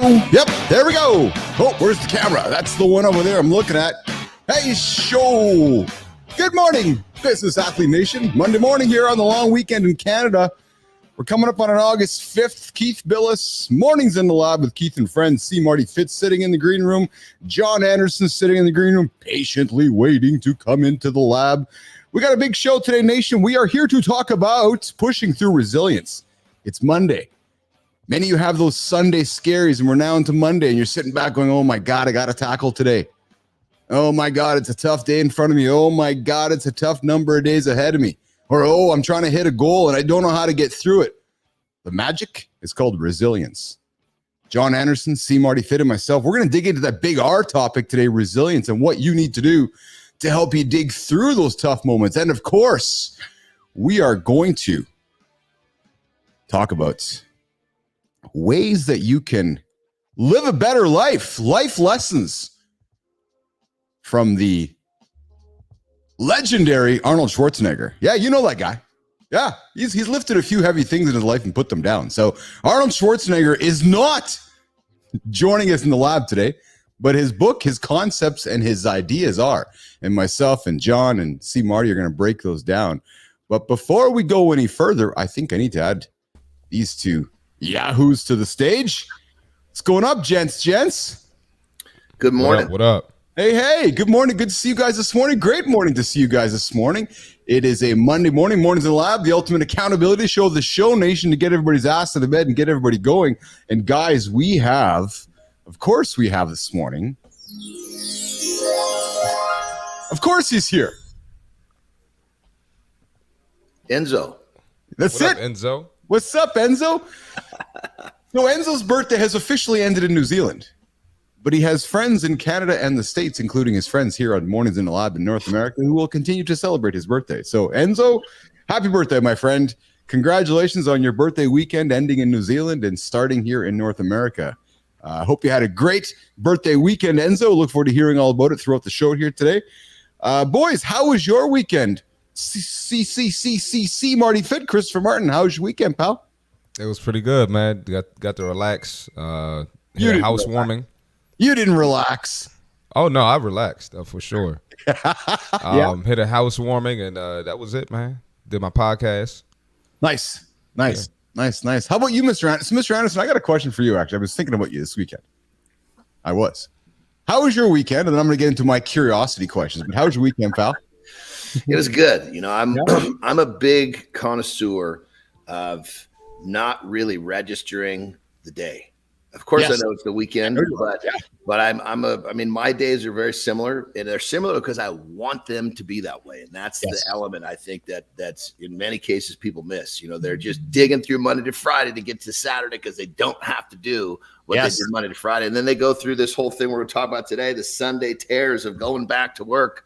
Yep, there we go. Oh, where's the camera? That's the one over there I'm looking at. Hey, show. Good morning, Business Athlete Nation. Monday morning here on the long weekend in Canada. We're coming up on an August 5th. Keith Billis, Mornings in the Lab with Keith and friends. See Marty Fit sitting in the green room. John Anderson sitting in the green room, patiently waiting to come into the lab. We got a big show today, Nation. We are here to talk about pushing through resilience. It's Monday. Many of you have those Sunday scaries, and we're now into Monday, and you're sitting back going, oh my God, I got to tackle today. Oh my God, it's a tough day in front of me. Oh my God, it's a tough number of days ahead of me. Or, oh, I'm trying to hit a goal, and I don't know how to get through it. The magic is called resilience. John Anderson, C. Marty Fit, and myself, we're going to dig into that big R topic today, resilience, and what you need to do to help you dig through those tough moments. And of course, we are going to talk about ways that you can live a better life lessons from the legendary Arnold Schwarzenegger. Yeah, you know that guy. Yeah, he's lifted a few heavy things in his life and put them down. So Arnold Schwarzenegger is not joining us in the lab today, but his book, his concepts, and his ideas are. And myself and John and C. Marty are going to break those down. But before we go any further, I think I need to add these two yahoos to the stage. What's going up, gents? Good morning. What up? Hey, good morning. Good to see you guys this morning. Great morning to see you guys this morning. It is a Monday morning, Mornings in the Lab, the ultimate accountability show, the show nation to get everybody's ass to the bed and get everybody going. And guys, we have this morning, of course he's here. Enzo. That's What it. up, Enzo? What's up, Enzo? So Enzo's birthday has officially ended in New Zealand, but he has friends in Canada and the States, including his friends here on Mornings in the Lab in North America, who will continue to celebrate his birthday. So Enzo, happy birthday, my friend. Congratulations on your birthday weekend ending in New Zealand and starting here in North America. I hope you had a great birthday weekend, Enzo. Look forward to hearing all about it throughout the show here today. Boys, how was your weekend? C Marty Fit, Christopher Martin. How was your weekend, pal? It was pretty good, man. Got to relax. You Hit a housewarming. You didn't relax. Oh no, I relaxed for sure. Yeah. Hit a housewarming, and that was it, man. Did my podcast. Nice. How about you, Mr. Anderson? Mr. Anderson, I got a question for you, actually. I was thinking about you this weekend. I was. How was your weekend? And then I'm going to get into my curiosity questions. But how was your weekend, pal? It was good. You know, I'm a big connoisseur of not really registering the day. Of course, yes. I know it's the weekend, but I mean, my days are very similar, and they're similar because I want them to be that way. And that's the element I think that's in many cases people miss. You know, they're just digging through Monday to Friday to get to Saturday because they don't have to do what they did Monday to Friday. And then they go through this whole thing we're going to talk about today, the Sunday tears of going back to work.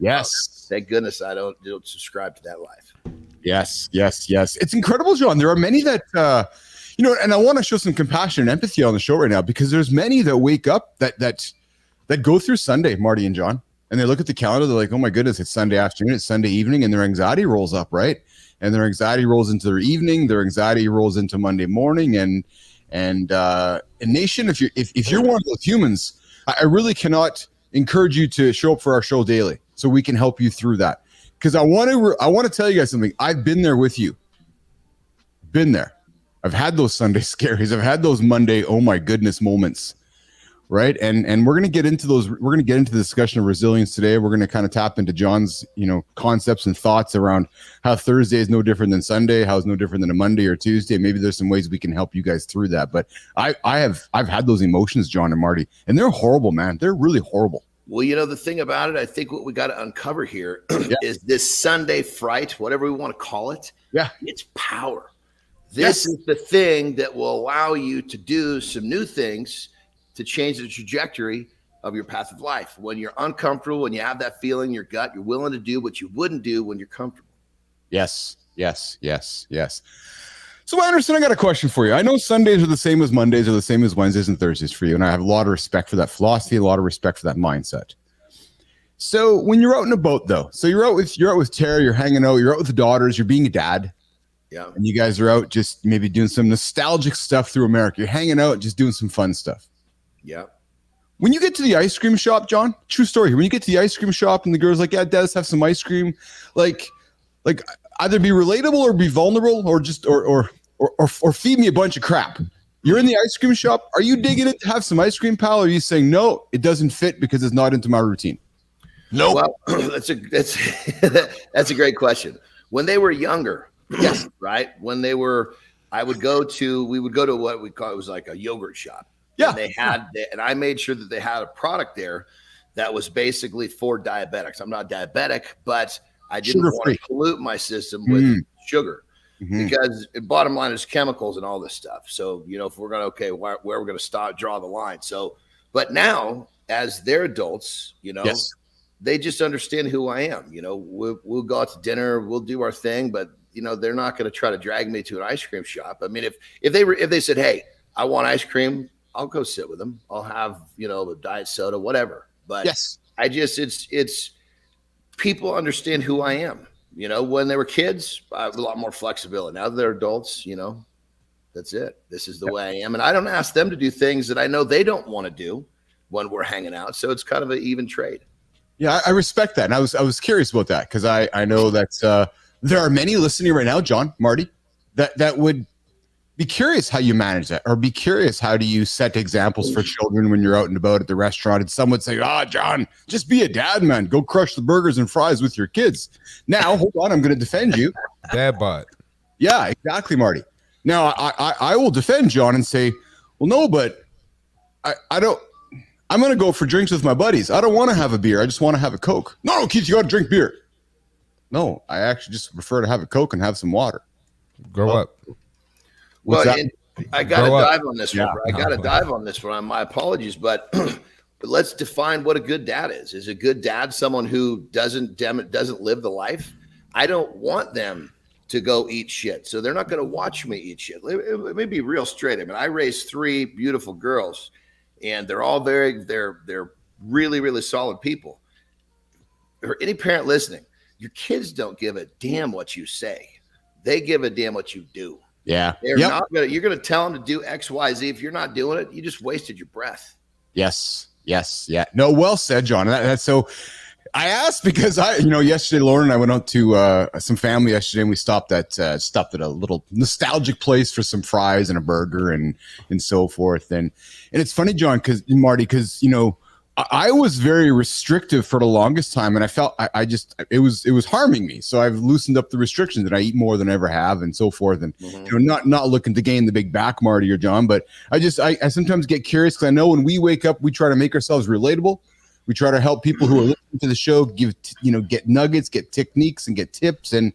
Yes. Thank goodness I don't subscribe to that life. Yes. It's incredible, John. There are many that, and I want to show some compassion and empathy on the show right now because there's many that wake up that go through Sunday, Marty and John, and they look at the calendar. They're like, oh my goodness, it's Sunday afternoon, it's Sunday evening, and their anxiety rolls up, right? And their anxiety rolls into their evening. Their anxiety rolls into Monday morning. And Nation, if you're one of those humans, I really cannot encourage you to show up for our show daily so we can help you through that. Because I want to tell you guys something. I've been there with you. Been there. I've had those Sunday scaries. I've had those Monday, oh my goodness moments, right? And we're gonna get into those. We're gonna get into the discussion of resilience today. We're gonna kind of tap into John's, concepts and thoughts around how Thursday is no different than Sunday, how it's no different than a Monday or Tuesday. Maybe there's some ways we can help you guys through that. But I've had those emotions, John and Marty, and they're horrible, man. They're really horrible. Well, the thing about it, I think what we got to uncover here is this Sunday fright, whatever we want to call it. Yeah, it's power. This is the thing that will allow you to do some new things to change the trajectory of your path of life. When you're uncomfortable, when you have that feeling in your gut, you're willing to do what you wouldn't do when you're comfortable. Yes. So Anderson, I got a question for you. I know Sundays are the same as Mondays, are the same as Wednesdays and Thursdays for you, and I have a lot of respect for that philosophy, a lot of respect for that mindset. So when you're out and about, though, so you're out with Tara, you're hanging out, you're out with the daughters, you're being a dad, Yeah. And you guys are out just maybe doing some nostalgic stuff through America. You're hanging out, just doing some fun stuff. Yeah. When you get to the ice cream shop, John, true story here. When you get to the ice cream shop and the girl's like, yeah, Dad, let's have some ice cream. Like either be relatable or be vulnerable or just, or feed me a bunch of crap. You're in the ice cream shop. Are you digging it to have some ice cream, pal? Or are you saying, no, it doesn't fit because it's not into my routine? No. Well, that's a great question. When they were younger, yes, right. When they were, we would go to what we call, it was like a yogurt shop. Yeah. And I made sure that they had a product there that was basically for diabetics. I'm not diabetic, but I didn't want to pollute my system with sugar because bottom line is chemicals and all this stuff. So, if we're going to, where we're going to draw the line. So, but now as they're adults, yes, they just understand who I am. We'll go out to dinner, we'll do our thing, but they're not going to try to drag me to an ice cream shop. I mean, if they said, hey, I want ice cream, I'll go sit with them. I'll have, a diet soda, whatever. But yes, it's people understand who I am. When they were kids, I have a lot more flexibility. Now that they're adults, that's it. This is the way I am. And I don't ask them to do things that I know they don't want to do when we're hanging out. So it's kind of an even trade. Yeah, I respect that. And I was curious about that because I know that there are many listening right now, John, Marty, that would be curious how you manage that, or be curious how do you set examples for children when you're out and about at the restaurant, and some would say, John, just be a dad, man. Go crush the burgers and fries with your kids. Now, hold on, I'm going to defend you. Dad bod. Yeah, exactly, Marty. Now, I will defend John and say, well, no, but I don't. I'm going to go for drinks with my buddies. I don't want to have a beer. I just want to have a Coke. No, Keith, you got to drink beer. No, I actually just prefer to have a Coke and have some water. Grow up. Well, I got to dive on this one. I got to dive on this one. My apologies, but let's define what a good dad is. Is a good dad someone who doesn't live the life? I don't want them to go eat shit, so they're not going to watch me eat shit. Let me be real straight. I mean, I raised 3 beautiful girls, and they're all they're really, really solid people. For any parent listening, your kids don't give a damn what you say. They give a damn what you do. Yeah. You're going to tell them to do X, Y, Z. If you're not doing it, you just wasted your breath. Yes. Yeah. No, well said, John. That's so. I asked because yesterday, Lauren and I went out to some family yesterday, and we stopped at a little nostalgic place for some fries and a burger and so forth. And it's funny, John, Marty, because I was very restrictive for the longest time, and I felt it was harming me. So I've loosened up the restrictions, and I eat more than I ever have, and so forth. And not looking to gain the big back, Marty or John, but I sometimes get curious because I know when we wake up, we try to make ourselves relatable. We try to help people who are listening to the show get nuggets, get techniques, and get tips. And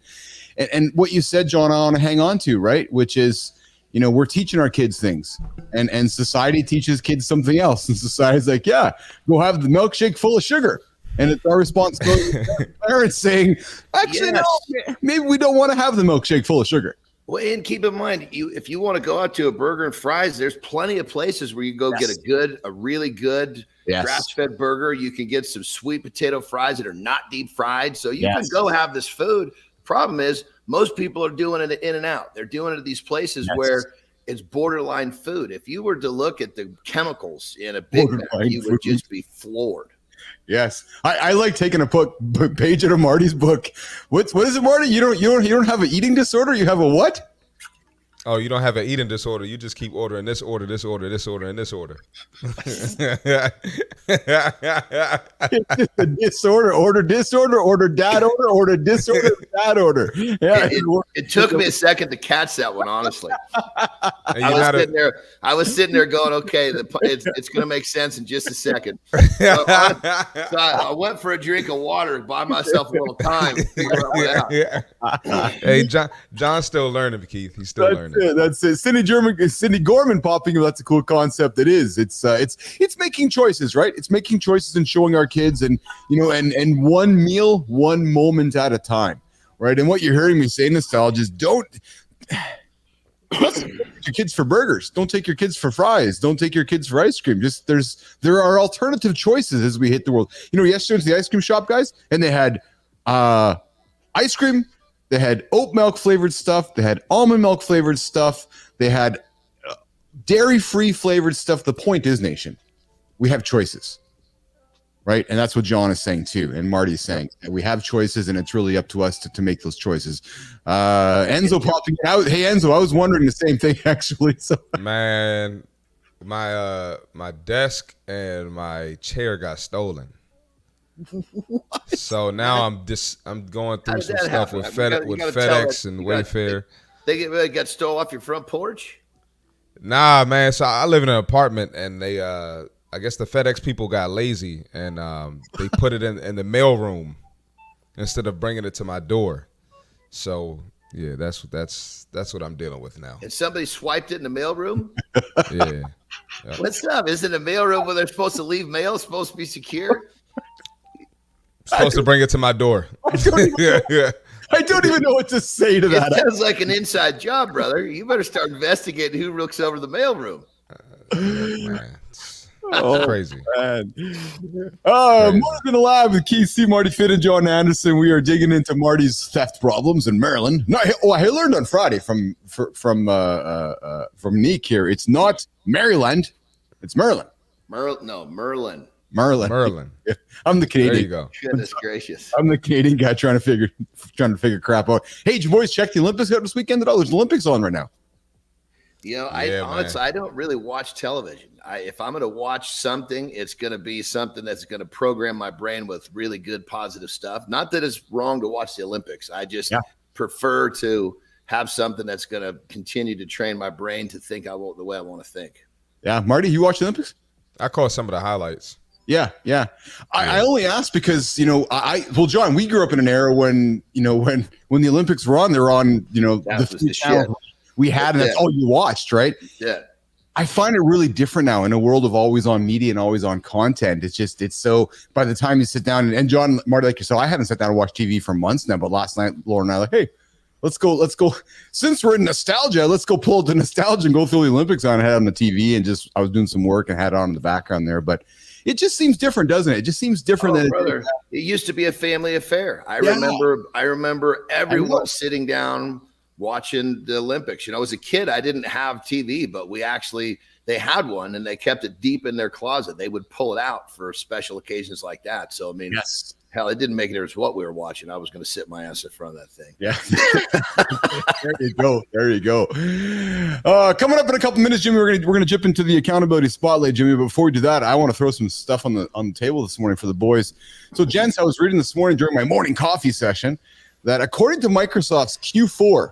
what you said, John, I want to hang on to, right? Which is, we're teaching our kids things, and society teaches kids something else. And society's like, yeah, go have the milkshake full of sugar. And it's our responsibility as parents saying, actually, no, maybe we don't want to have the milkshake full of sugar. Well, and keep in mind, if you want to go out to a burger and fries, there's plenty of places where you go get a really good grass-fed burger. You can get some sweet potato fries that are not deep fried. So you can go have this food. Problem is, most people are doing it in and out. They're doing it at these places where it's borderline food. If you were to look at the chemicals in a Big Mac, you would just be floored. Yes, I like taking a page out of Marty's book. What is it, Marty? You don't have an eating disorder. You have a what? Oh, you don't have an eating disorder. You just keep ordering this order, this order, this order, and this order. It's a disorder, order disorder, order dad order disorder, dad order. Yeah, it took me a second to catch that one, honestly. I was sitting there going, okay, it's going to make sense in just a second. So I went for a drink of water, buy myself a little time to figure it out. Hey, John's still learning, Keith. He's still learning. That's it. Cindy Gorman popping up. That's a cool concept. It is. It's making choices, right? It's making choices and showing our kids, and and one meal, one moment at a time, right? And what you're hearing me say, nostalgia, is don't take your kids for burgers. Don't take your kids for fries. Don't take your kids for ice cream. Just there are alternative choices as we hit the world. Yesterday I went to the ice cream shop, guys, and they had ice cream, They had oat milk flavored stuff. They had almond milk flavored stuff. They had dairy-free flavored stuff. The point is, Nation, we have choices, right? And that's what John is saying too, and Marty is saying that we have choices, and it's really up to us to make those choices. Enzo popping out. Hey, Enzo, I was wondering the same thing actually. So, man, my desk and my chair got stolen. So now I'm going through some stuff with FedEx and Wayfair. They got stolen off your front porch? Nah, man. So I live in an apartment, and they I guess the FedEx people got lazy, and they put it in the mail room instead of bringing it to my door. So yeah, that's what I'm dealing with now. And somebody swiped it in the mail room? Yeah. What's up? Is it a mail room where they're supposed to leave mail? Supposed to be secure? Supposed to bring it to my door. I don't even know what to say to that. It sounds like an inside job, brother. You better start investigating who looks over the mail room. Man. Oh, crazy. Man. More in the lab with Keith C, Marty Fit, and John Anderson. We are digging into Marty's theft problems in Maryland. No, I learned on Friday from Nick here. It's not Maryland, it's Merlin. Merlin. Merlin. I'm the Canadian. There you go. Goodness gracious. I'm the Canadian guy trying to figure crap out. Hey, did you boys check the Olympics out this weekend at all? There's Olympics on right now. You know, honestly, I don't really watch television. If I'm going to watch something, it's going to be something that's going to program my brain with really good, positive stuff. Not that it's wrong to watch the Olympics. I just prefer to have something that's going to continue to train my brain to think the way I want to think. Yeah. Marty, you watch the Olympics? I caught some of the highlights. Yeah. I only asked because, well, John, we grew up in an era when the Olympics were on, they're on, the shit we had, and that's all you watched, right? Yeah. I find it really different now in a world of always on media and always on content. It's so, by the time you sit down and John, Marty, like yourself, I haven't sat down and watched TV for months now, but last night, Laura and I were like, hey, let's go. Since we're in nostalgia, let's go pull the nostalgia and go through the Olympics on. I had on the TV and I was doing some work and had it on in the background there, but it just seems different, doesn't it? It just seems different than brother. It used to be a family affair. I remember everyone sitting down watching the Olympics. As a kid, I didn't have TV, but they had one and they kept it deep in their closet. They would pull it out for special occasions like that. So, I mean, hell, it didn't make a difference what we were watching. I was going to sit my ass in front of that thing. Yeah. There you go. Coming up in a couple minutes, Jimmy, we're going to jump into the accountability spotlight, Jimmy. But before we do that, I want to throw some stuff on the table this morning for the boys. So, gents, I was reading this morning during my morning coffee session that according to Microsoft's Q4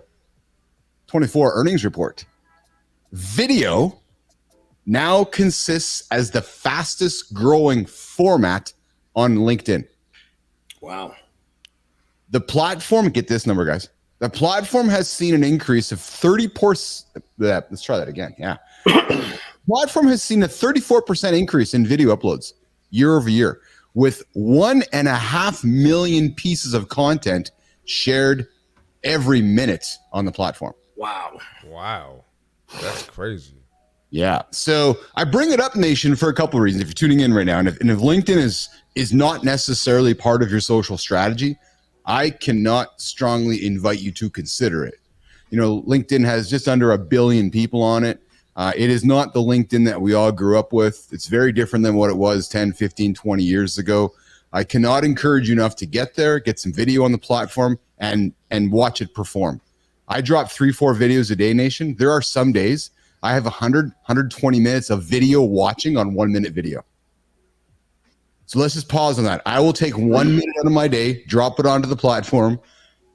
24 earnings report, video now consists as the fastest growing format on LinkedIn. Wow. The platform, get this number, guys. The platform has seen an increase of 30%. Let's try that again. Yeah. Platform has seen a 34% increase in video uploads year over year, with 1.5 million pieces of content shared every minute on the platform. Wow. That's crazy. Yeah. So I bring it up, Nation, for a couple of reasons. If you're tuning in right now, and if LinkedIn is not necessarily part of your social strategy, I cannot strongly invite you to consider it. LinkedIn has just under 1 billion people on it. It is not the LinkedIn that we all grew up with. It's very different than what it was 10, 15, 20 years ago. I cannot encourage you enough to get there, get some video on the platform, and watch it perform. I drop 3-4 videos a day, Nation. There are some days I have 120 minutes of video watching on 1 minute video. So let's just pause on that. I will take 1 minute out of my day, drop it onto the platform,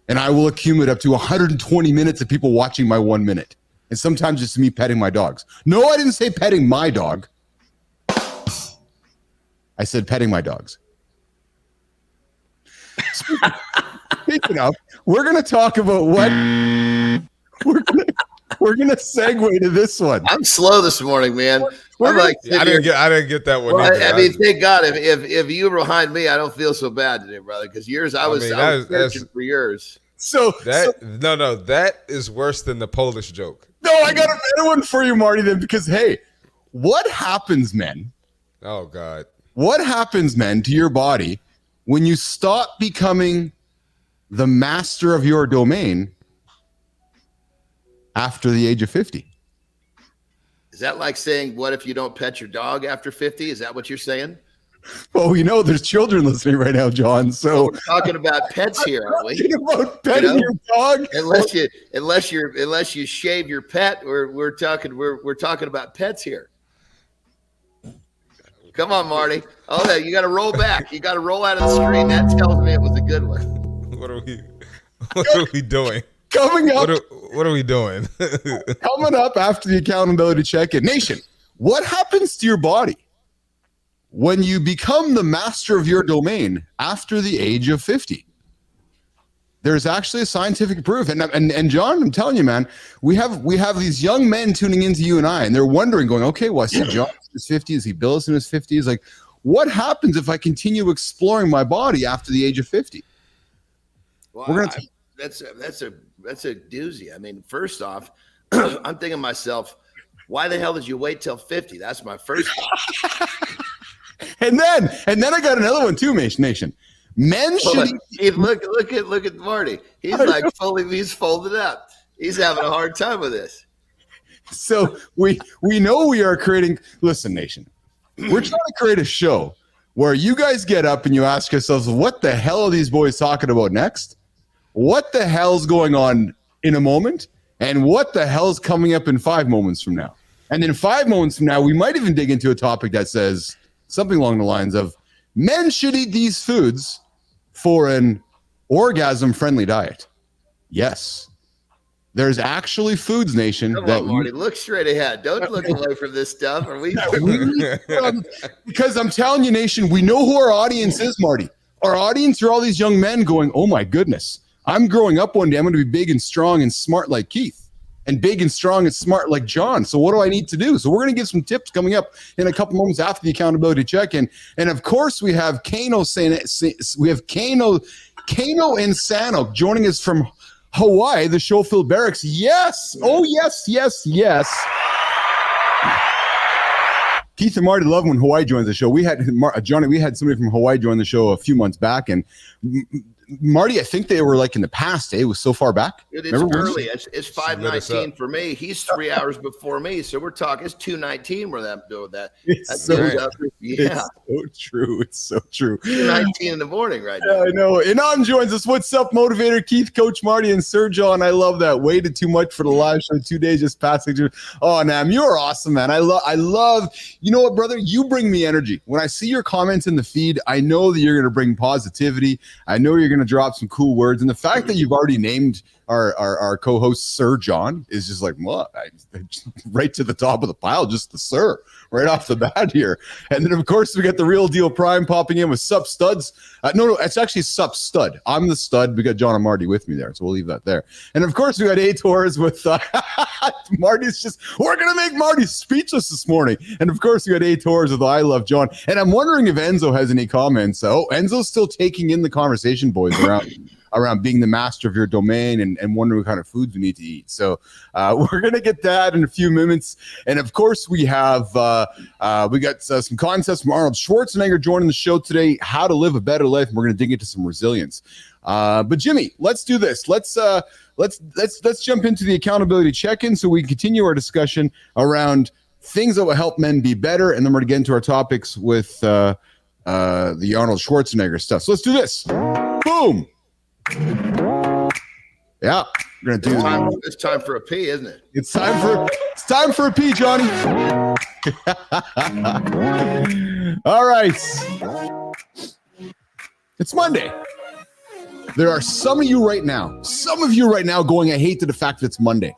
and I will accumulate up to 120 minutes of people watching my 1 minute. And sometimes it's me petting my dogs. No, I didn't say petting my dog. I said petting my dogs. Speaking of, we're going to talk about what we're going to segue to this one. I'm slow this morning, man. I didn't get that one. Well, thank God. If you were behind me, I don't feel so bad today, brother. Because I was searching for yours. That is worse than the Polish joke. No, I got a better one for you, Marty. Then, because hey, what happens, men? Oh God. What happens, men, to your body when you stop becoming the master of your domain after the age of 50. Is that like saying, what if you don't pet your dog after 50? Is that what you're saying? Well, we know there's children listening right now, John. So we're talking about pets here, aren't we? Talking about petting your dog. Unless you shave your pet, we're talking about pets here. Come on, Marty. Oh, you got to roll back. You got to roll out of the screen. That tells me it was a good one. What are we doing? Coming up. What are we doing? Coming up after the accountability check-in. Nation, what happens to your body when you become the master of your domain after the age of 50? There's actually a scientific proof. And John, I'm telling you, man, we have these young men tuning into you and I, and they're wondering, going, okay, well, I see John in his 50s, he Billis in his 50s. Like, what happens if I continue exploring my body after the age of 50? Well, that's a doozy. I mean, first off, I'm thinking to myself, why the hell did you wait till 50? That's my first thought. And then I got another one too, Nation. Men should look at Marty. He's folded up. He's having a hard time with this. So we know we are creating. Listen, Nation, we're trying to create a show where you guys get up and you ask yourselves, what the hell are these boys talking about next? What the hell's going on in a moment? And what the hell's coming up in 5 moments from now? And then 5 moments from now, we might even dig into a topic that says something along the lines of men should eat these foods for an orgasm-friendly diet. Yes. There's actually foods, Nation. Come on, Marty, look straight ahead. Don't look away from this stuff. Because I'm telling you, Nation, we know who our audience is, Marty. Our audience are all these young men going, oh my goodness, I'm growing up one day. I'm going to be big and strong and smart like Keith, and big and strong and smart like John. So what do I need to do? So we're going to give some tips coming up in a couple moments after the accountability check-in. And of course, we have Kano and Sano joining us from Hawaii, the Schofield Barracks. Yes. Oh, yes. Keith and Marty love when Hawaii joins the show. We had Johnny. We had somebody from Hawaii join the show a few months back, and Marty, I think they were like in the past. It was so far back. It's early. It's 5:19 for me. He's 3 hours before me, so we're talking. It's 2:19. We're doing that. It's so true. It's so true. 2:19 in the morning, right now. I know. Inan joins us. What's up, motivator? Keith, Coach Marty, and Sir John. I love that. Waited too much for the live show. 2 days just passing. Oh, Nam, you're awesome, man. I love. You know what, brother? You bring me energy. When I see your comments in the feed, I know that you're going to bring positivity. I know you're going to drop some cool words, and the fact that you've already named our co-host Sir John is just like, what? Right to the top of the pile, just the Sir right off the bat here. And then of course we got the Real Deal Prime popping in with Sup Studs. No, it's actually Sup Stud. I'm the stud. We got John and Marty with me there, so we'll leave that there. And of course we got A Tours with Marty's we're gonna make Marty speechless this morning. And of course we got A Tours with I Love John. And I'm wondering if Enzo has any comments. Enzo's still taking in the conversation, boys, around being the master of your domain and wondering what kind of foods we need to eat. So we're going to get that in a few minutes. And of course, we have some concepts from Arnold Schwarzenegger joining the show today, how to live a better life. And we're going to dig into some resilience. But Jimmy, let's do this. Let's jump into the accountability check-in so we can continue our discussion around things that will help men be better. And then we're going to get into our topics with the Arnold Schwarzenegger stuff. So let's do this. Boom. Yeah, we're gonna do it's time for a pee, isn't it? It's time for a pee, Johnny. All right. It's Monday. There are some of you right now going, I hate the fact that it's Monday.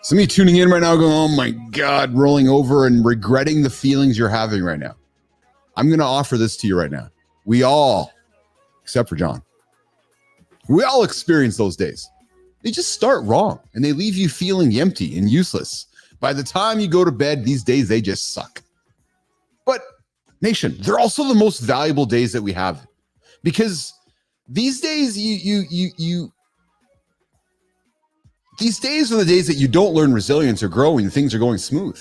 Some of you tuning in right now going, oh my God, rolling over and regretting the feelings you're having right now. I'm going to offer this to you right now. We all, except for John, we all experience those days. They just start wrong and they leave you feeling empty and useless. By the time you go to bed, these days, they just suck. But nation, they're also the most valuable days that we have, because these days these days are the days that you don't learn resilience or grow and things are going smooth.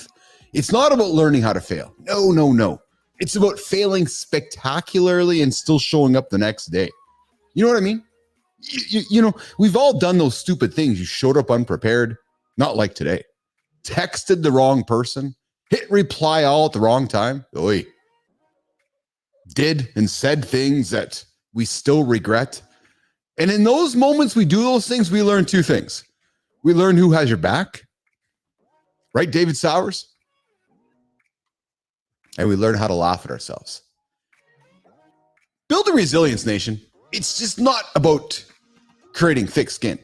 It's not about learning how to fail. No. It's about failing spectacularly and still showing up the next day. You know what I mean? You know, we've all done those stupid things. You showed up unprepared, not like today. Texted the wrong person, hit reply all at the wrong time. Oy. Did and said things that we still regret. And in those moments we do those things, we learn two things. We learn who has your back, right, David Sowers? And we learn how to laugh at ourselves. Building resilience, nation. It's just not about creating thick skin.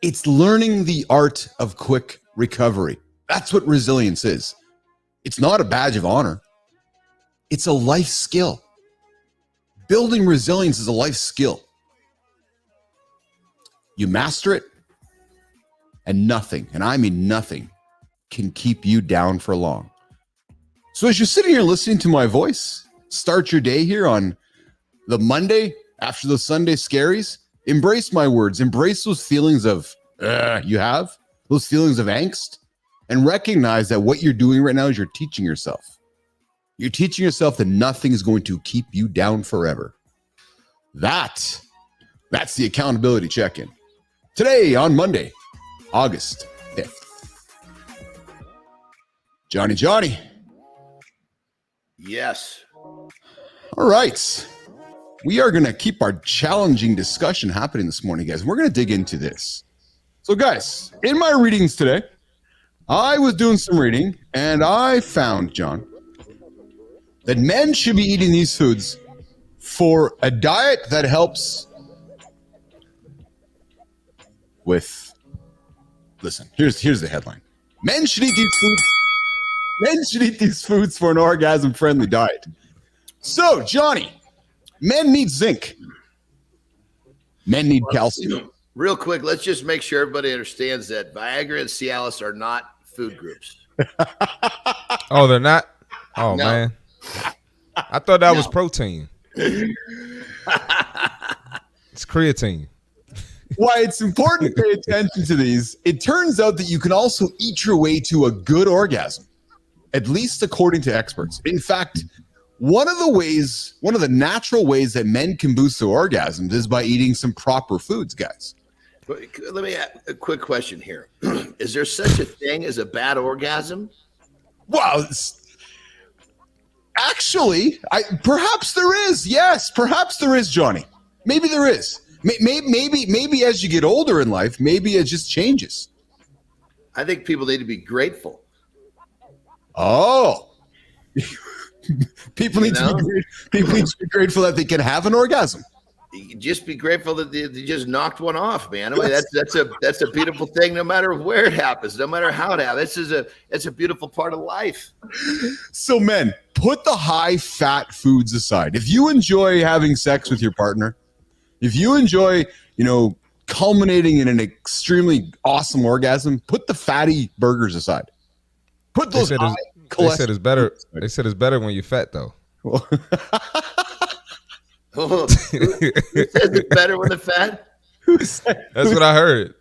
It's learning the art of quick recovery. That's what resilience is. It's not a badge of honor. It's a life skill. Building resilience is a life skill. You master it, and nothing, and I mean nothing, can keep you down for long. So as you're sitting here listening to my voice, start your day here on the Monday after the Sunday scaries, embrace my words, embrace those feelings of you have, those feelings of angst, and recognize that what you're doing right now is you're teaching yourself. You're teaching yourself that nothing is going to keep you down forever. That's the accountability check-in. Today on Monday, August 5th. Johnny. Yes. All right. We are going to keep our challenging discussion happening this morning, guys. We're going to dig into this. So, guys, in my readings today, I was doing some reading, and I found, John, that men should be eating these foods for a diet that helps with, listen, here's the headline. Men should eat these foods for an orgasm-friendly diet. So, Johnny, men need zinc. Men need calcium. Real quick, let's just make sure everybody understands that Viagra and Cialis are not food groups. Oh, they're not? Oh, No. man. I thought that was protein. It's creatine. Why it's important to pay attention to these, it turns out that you can also eat your way to a good orgasm, at least according to experts. In fact, one of the natural ways that men can boost their orgasms is by eating some proper foods, guys. Let me ask a quick question here. Is there such a thing as a bad orgasm? Wow. Actually, perhaps there is. Yes, perhaps there is, Johnny. Maybe there is. Maybe as you get older in life, maybe it just changes. I think people need to be grateful. Oh. People need to be grateful that they can have an orgasm. You can just be grateful that they just knocked one off, man. I mean, that's a beautiful thing, no matter where it happens, no matter how it happens. It's a beautiful part of life. So, men, put the high-fat foods aside. If you enjoy having sex with your partner, if you enjoy, culminating in an extremely awesome orgasm, put the fatty burgers aside. Put those. They said it's better. They said it's better when you're fat, though. Who says it's better when they're fat? That's what I heard.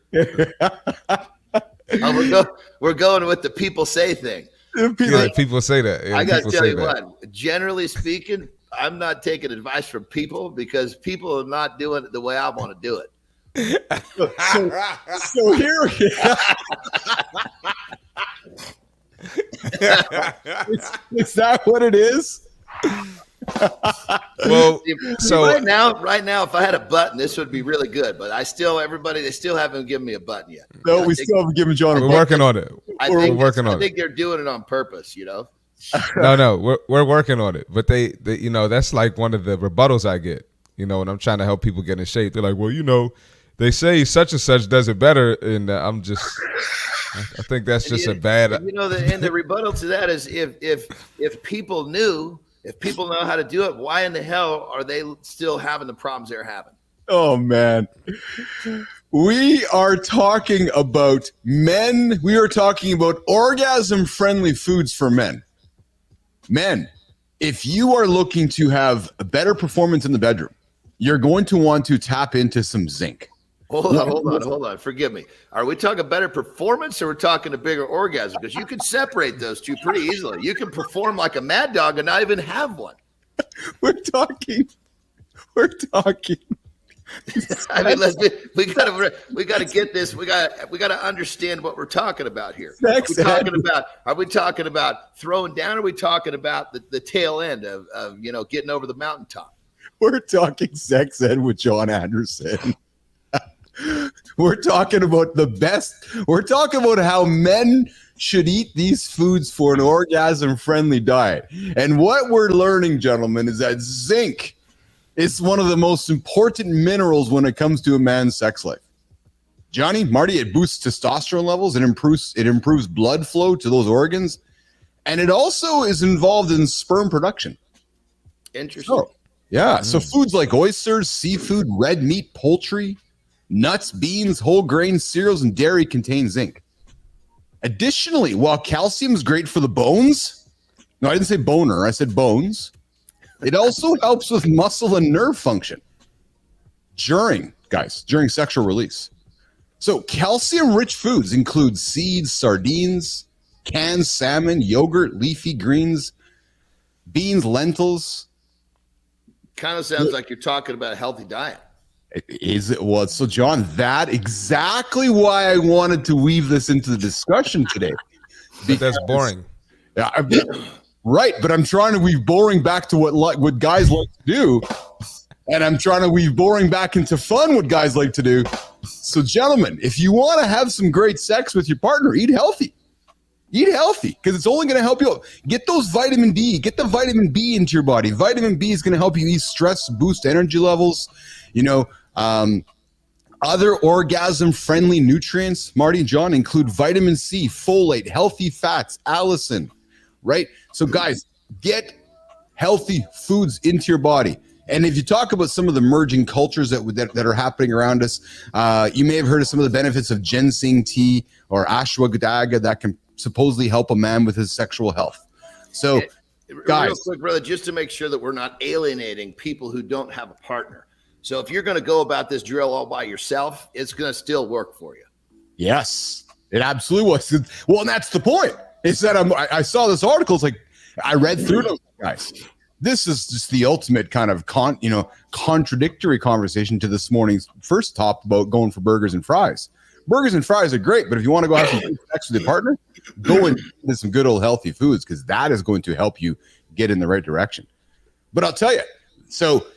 We're going with the people say thing. People say that. Yeah, I got to tell you what, generally speaking, I'm not taking advice from people because people are not doing it the way I want to do it. So here we is that what it is? Well, so right now, if I had a button, this would be really good. But they still haven't given me a button yet. No, we still haven't given John a button. We're working on it. We're working on it. I think they're doing it on purpose, No, we're working on it. But they that's like one of the rebuttals I get, when I'm trying to help people get in shape. They're like, well, they say such and such does it better, and I think that's just a bad. And the rebuttal to that is if people know how to do it, why in the hell are they still having the problems they're having? Oh man, we are talking about men. We are talking about orgasm-friendly foods for men. Men, if you are looking to have a better performance in the bedroom, you're going to want to tap into some zinc. Hold on. Forgive me. Are we talking better performance or we're talking a bigger orgasm? Because you can separate those two pretty easily. You can perform like a mad dog and not even have one. We're talking I mean, we gotta get this. We gotta understand what we're talking about here. Are we talking about throwing down? Or are we talking about the tail end of getting over the mountaintop? We're talking sex ed with John Anderson. We're talking about the best. We're talking about how men should eat these foods for an orgasm-friendly diet. And what we're learning, gentlemen, is that zinc is one of the most important minerals when it comes to a man's sex life. Johnny, Marty, it boosts testosterone levels. It improves blood flow to those organs. And it also is involved in sperm production. Interesting. So foods like oysters, seafood, red meat, poultry, nuts, beans, whole grain cereals, and dairy contain zinc. Additionally, while calcium is great for the bones, no, I didn't say boner, I said bones, it also helps with muscle and nerve function during sexual release. So calcium-rich foods include seeds, sardines, canned salmon, yogurt, leafy greens, beans, lentils. Kind of sounds like you're talking about a healthy diet. Is it? Well, so John, that exactly why I wanted to weave this into the discussion today. But that's boring. Yeah, right. But I'm trying to weave boring back to what guys like to do. And I'm trying to weave boring back into fun, what guys like to do. So gentlemen, if you want to have some great sex with your partner, eat healthy. Eat healthy, because it's only going to help you get those vitamin D. Get the vitamin B into your body. Vitamin B is going to help you ease stress, boost energy levels. Other orgasm-friendly nutrients, Marty and John, include vitamin C, folate, healthy fats, allicin, right? So guys, get healthy foods into your body. And if you talk about some of the emerging cultures that are happening around us, you may have heard of some of the benefits of ginseng tea or ashwagandha that can supposedly help a man with his sexual health. So, guys, real quick, brother, just to make sure that we're not alienating people who don't have a partner. So if you're going to go about this drill all by yourself, it's going to still work for you. Yes, it absolutely was. Well, and that's the point. Is that I saw this article. It's like I read through those guys. This is just the ultimate kind of contradictory conversation to this morning's first top about going for burgers and fries. Burgers and fries are great, but if you want to go have some sex with your partner, go into some good old healthy foods, because that is going to help you get in the right direction. But I'll tell you, so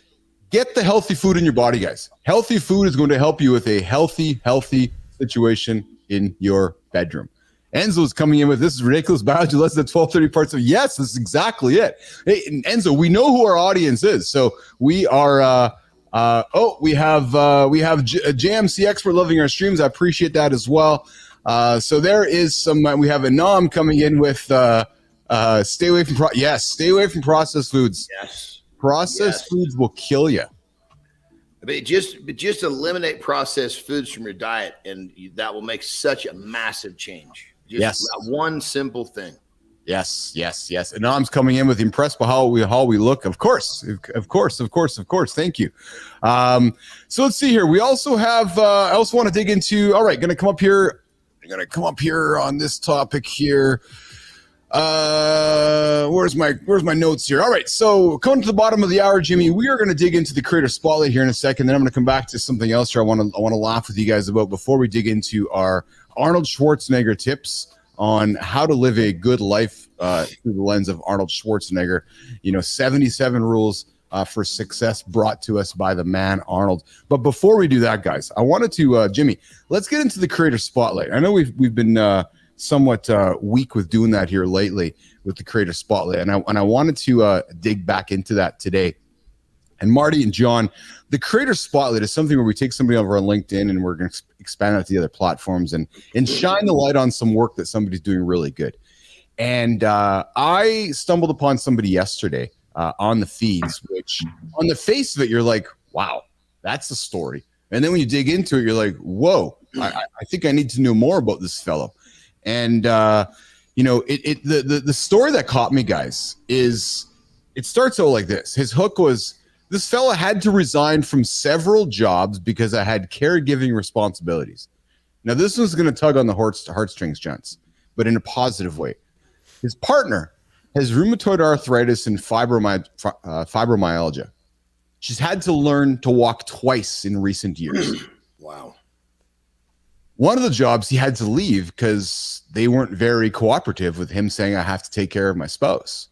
get the healthy food in your body, guys. Healthy food is going to help you with a healthy situation in your bedroom. Enzo's coming in with, this is ridiculous biology less than 1230 parts of, yes, this is exactly it. Hey, Enzo, we know who our audience is. So we are, we have a JMC expert loving our streams. I appreciate that as well. So there is some, we have Anam coming in with, stay away from processed foods. Yes. Processed foods will kill you. But just eliminate processed foods from your diet, and that will make such a massive change. Just one simple thing. Yes. And Nam's coming in with impressed by how we look. Of course. Thank you. So let's see here. We also have. I also want to dig into. All right, going to come up here. I'm going to come up here on this topic here. Where's my notes here? All right, so coming to the bottom of the hour, Jimmy, we are going to dig into the creator spotlight here in a second. Then I'm going to come back to something else here I want to laugh with you guys about before we dig into our Arnold Schwarzenegger tips on how to live a good life through the lens of Arnold Schwarzenegger. 77 rules for success brought to us by the man Arnold. But before we do that, guys, I wanted to Jimmy, let's get into the creator spotlight. I know we've been somewhat weak with doing that here lately with the creator spotlight, and I wanted to dig back into that today. And Marty and John, the creator spotlight is something where we take somebody over on LinkedIn and we're going to expand out to the other platforms and shine the light on some work that somebody's doing really good. And I stumbled upon somebody yesterday on the feeds, which on the face of it, you're like, wow, that's a story. And then when you dig into it, you're like, whoa, I think I need to know more about this fellow. And the story that caught me, guys, is it starts out like this. His hook was, this fella had to resign from several jobs because I had caregiving responsibilities. Now, this one's going to tug on the heartstrings, gents, but in a positive way. His partner has rheumatoid arthritis and fibromyalgia. She's had to learn to walk twice in recent years. Wow. One of the jobs he had to leave because they weren't very cooperative with him saying, I have to take care of my spouse.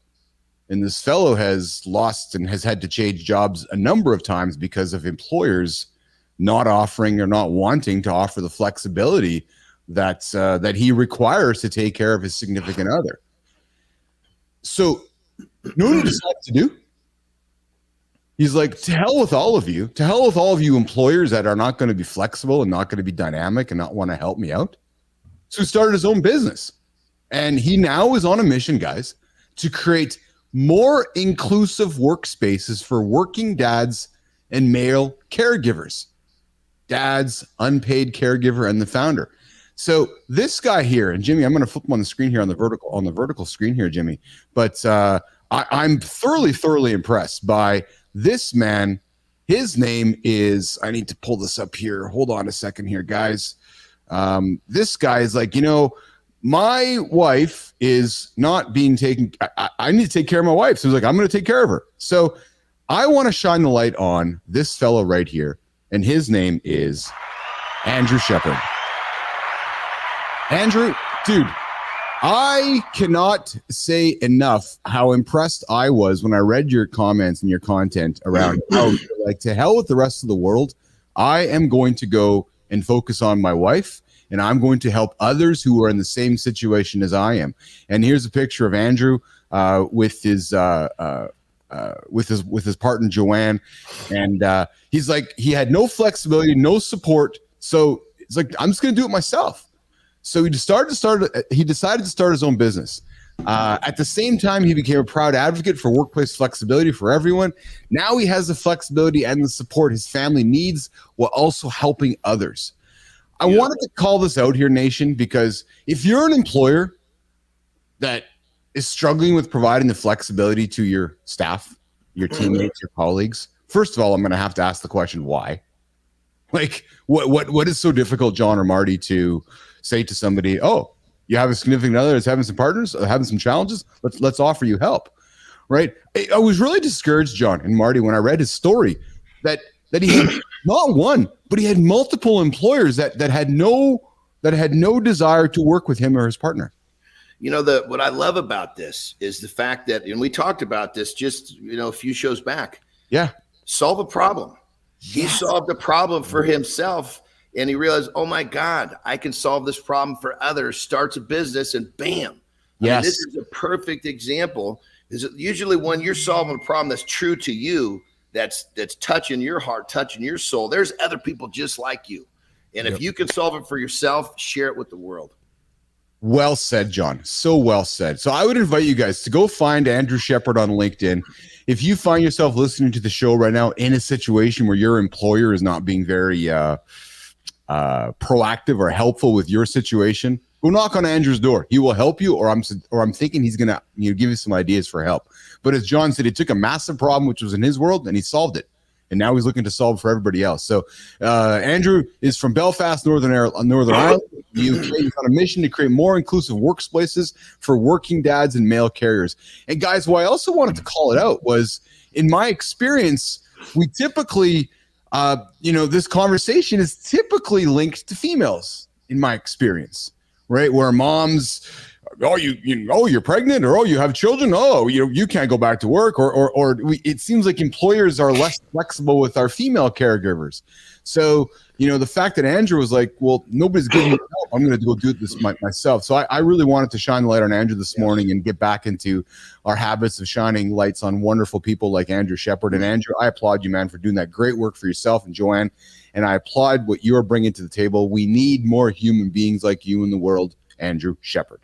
And this fellow has lost and has had to change jobs a number of times because of employers not offering or not wanting to offer the flexibility that he requires to take care of his significant other. So, you know what he decided to do? He's like, to hell with all of you. To hell with all of you employers that are not going to be flexible and not going to be dynamic and not want to help me out. So he started his own business. And he now is on a mission, guys, to create more inclusive workspaces for working dads and male caregivers. Dads, unpaid caregiver, and the founder. So this guy here, and Jimmy, I'm going to flip him on the screen here on the vertical screen here, Jimmy. But I'm thoroughly impressed by this man. His name is, I need to pull this up here. Hold on a second here, guys. This guy is like, my wife is not being taken. I need to take care of my wife. So he's like, I'm going to take care of her. So I want to shine the light on this fellow right here. And his name is Andrew Shepard. Andrew, dude, I cannot say enough how impressed I was when I read your comments and your content around how, like, to hell with the rest of the world. I am going to go and focus on my wife, and I'm going to help others who are in the same situation as I am. And here's a picture of Andrew with his partner Joanne, and he's like, he had no flexibility, no support, so it's like, I'm just going to do it myself. So he decided to start his own business. At the same time, he became a proud advocate for workplace flexibility for everyone. Now he has the flexibility and the support his family needs while also helping others. I wanted to call this out here, Nation, because if you're an employer that is struggling with providing the flexibility to your staff, your teammates, your colleagues, first of all, I'm going to have to ask the question, why? Like, what is so difficult, John or Marty, to say to somebody, oh, you have a significant other that's having some partners, having some challenges, let's offer you help, right? I was really discouraged, John and Marty, when I read his story that he had not one, but he had multiple employers that had no desire to work with him or his partner. What I love about this is the fact that, and we talked about this just a few shows back. Yeah, solve a problem. Yes. He solved a problem for himself. And he realized, oh my God, I can solve this problem for others, starts a business, and bam. Yes. This is a perfect example. Is usually when you're solving a problem that's true to you, that's touching your heart, touching your soul, there's other people just like you. And if you can solve it for yourself, share it with the world. Well said, John. So well said. So I would invite you guys to go find Andrew Shepard on LinkedIn. If you find yourself listening to the show right now in a situation where your employer is not being very proactive or helpful with your situation, go knock on Andrew's door. He will help you, or I'm thinking he's gonna give you some ideas for help. But as John said, he took a massive problem which was in his world and he solved it, and now he's looking to solve for everybody else. So Andrew is from Belfast, Northern Ireland. He's on a mission to create more inclusive workplaces for working dads and male carriers. And guys, why I also wanted to call it out was, in my experience, we typically this conversation is typically linked to females, in my experience, right? Where moms, you're pregnant, or you have children, you can't go back to work, it seems like employers are less flexible with our female caregivers. So the fact that Andrew was like, well, nobody's giving me help, I'm going to go do this myself. So I really wanted to shine the light on Andrew this morning and get back into our habits of shining lights on wonderful people like Andrew Shepard. And Andrew, I applaud you, man, for doing that great work for yourself and Joanne. And I applaud what you're bringing to the table. We need more human beings like you in the world, Andrew Shepard.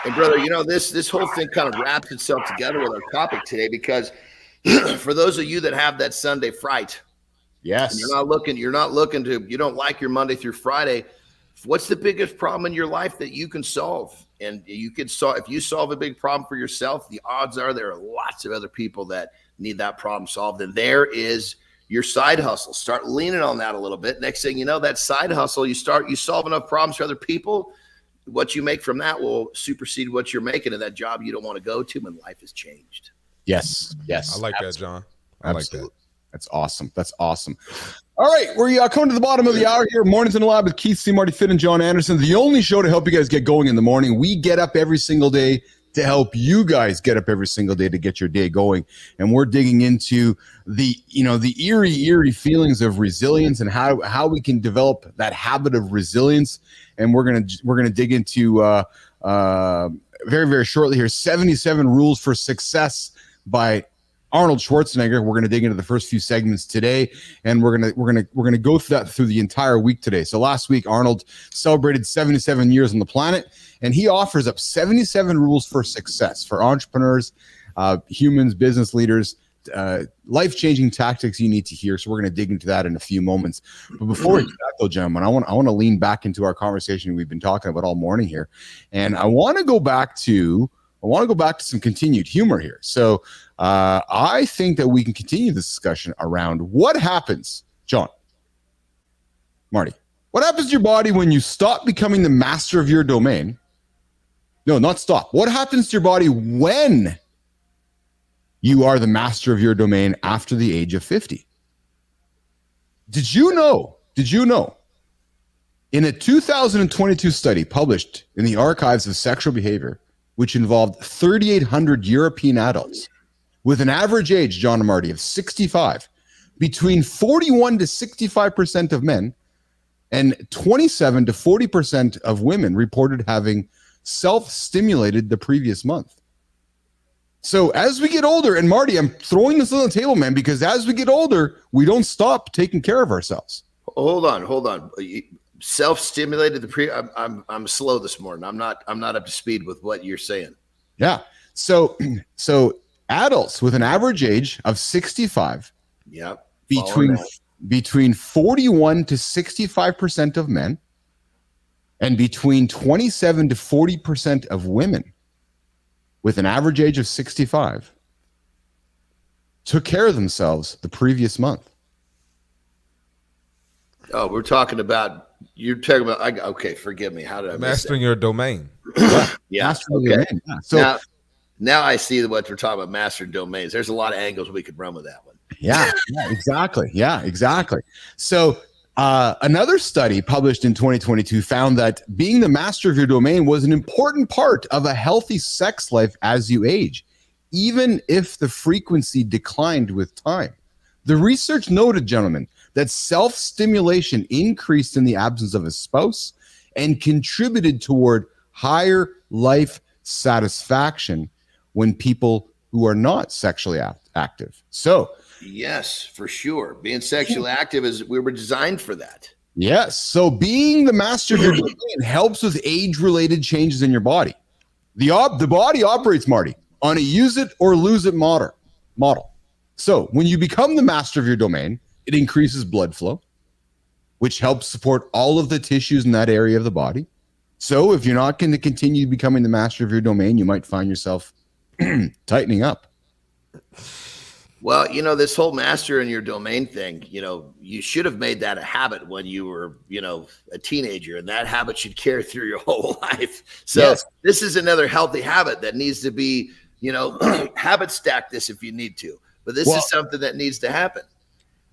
And brother, this whole thing kind of wraps itself together with our topic today, because for those of you that have that Sunday fright, yes, you're not looking to, you don't like your Monday through Friday. What's the biggest problem in your life that you can solve? And you can solve, if you solve a big problem for yourself, the odds are there are lots of other people that need that problem solved. And there is your side hustle. Start leaning on that a little bit. Next thing you know, that side hustle, you solve enough problems for other people. What you make from that will supersede what you're making in that job you don't want to go to, and life has changed. Yes. I like that, John. I like that. That's awesome. That's awesome. All right, we're coming to the bottom of the hour here. Mornings in the Lab with Keith, Marty Fit, and John Anderson. The only show to help you guys get going in the morning. We get up every single day to help you guys get up every single day to get your day going. And we're digging into the eerie feelings of resilience and how we can develop that habit of resilience. And we're gonna dig into very, very shortly here 77 Rules for Success by Arnold Schwarzenegger. We're going to dig into the first few segments today, and we're going to go through that through the entire week today. So last week, Arnold celebrated 77 years on the planet, and he offers up 77 rules for success for entrepreneurs, humans, business leaders, life-changing tactics you need to hear. So we're going to dig into that in a few moments. But before we do that, though, gentlemen, I want to lean back into our conversation we've been talking about all morning here, and I want to go back to some continued humor here. So I think that we can continue this discussion around what happens, John, Marty, what happens to your body when you stop becoming the master of your domain? No, not stop. What happens to your body when you are the master of your domain after the age of 50? Did you know in a 2022 study published in the Archives of Sexual Behavior, which involved 3,800 European adults with an average age, John and Marty, of 65, between 41 to 65% of men and 27 to 40% of women reported having self-stimulated the previous month. So as we get older, and Marty, I'm throwing this on the table, man, because as we get older, we don't stop taking care of ourselves. Hold on. Self-stimulated I'm slow this morning. I'm not up to speed with what you're saying. Yeah. So adults with an average age of 65, between 41 to 65% of men and between 27 to 40% of women with an average age of 65 took care of themselves the previous month. Oh, you're talking about, okay, forgive me. How did I mastering your domain? Yeah. Okay. Yeah. So now I see what we're talking about, mastering domains. There's a lot of angles we could run with that one. Yeah, exactly. Yeah, exactly. So another study published in 2022 found that being the master of your domain was an important part of a healthy sex life as you age, even if the frequency declined with time. The research noted, gentlemen, that self-stimulation increased in the absence of a spouse and contributed toward higher life satisfaction when people who are not sexually active. So, yes, for sure. Being sexually active we were designed for that. Yes. So being the master of your domain helps with age-related changes in your body. The body operates, Marty, on a use it or lose it model. So when you become the master of your domain, it increases blood flow, which helps support all of the tissues in that area of the body. So if you're not going to continue becoming the master of your domain, you might find yourself tightening up. Well, this whole master in your domain thing, you should have made that a habit when you were, a teenager, and that habit should carry through your whole life. So yes. This is another healthy habit that needs to be, habit stack this if you need to, but this is something that needs to happen.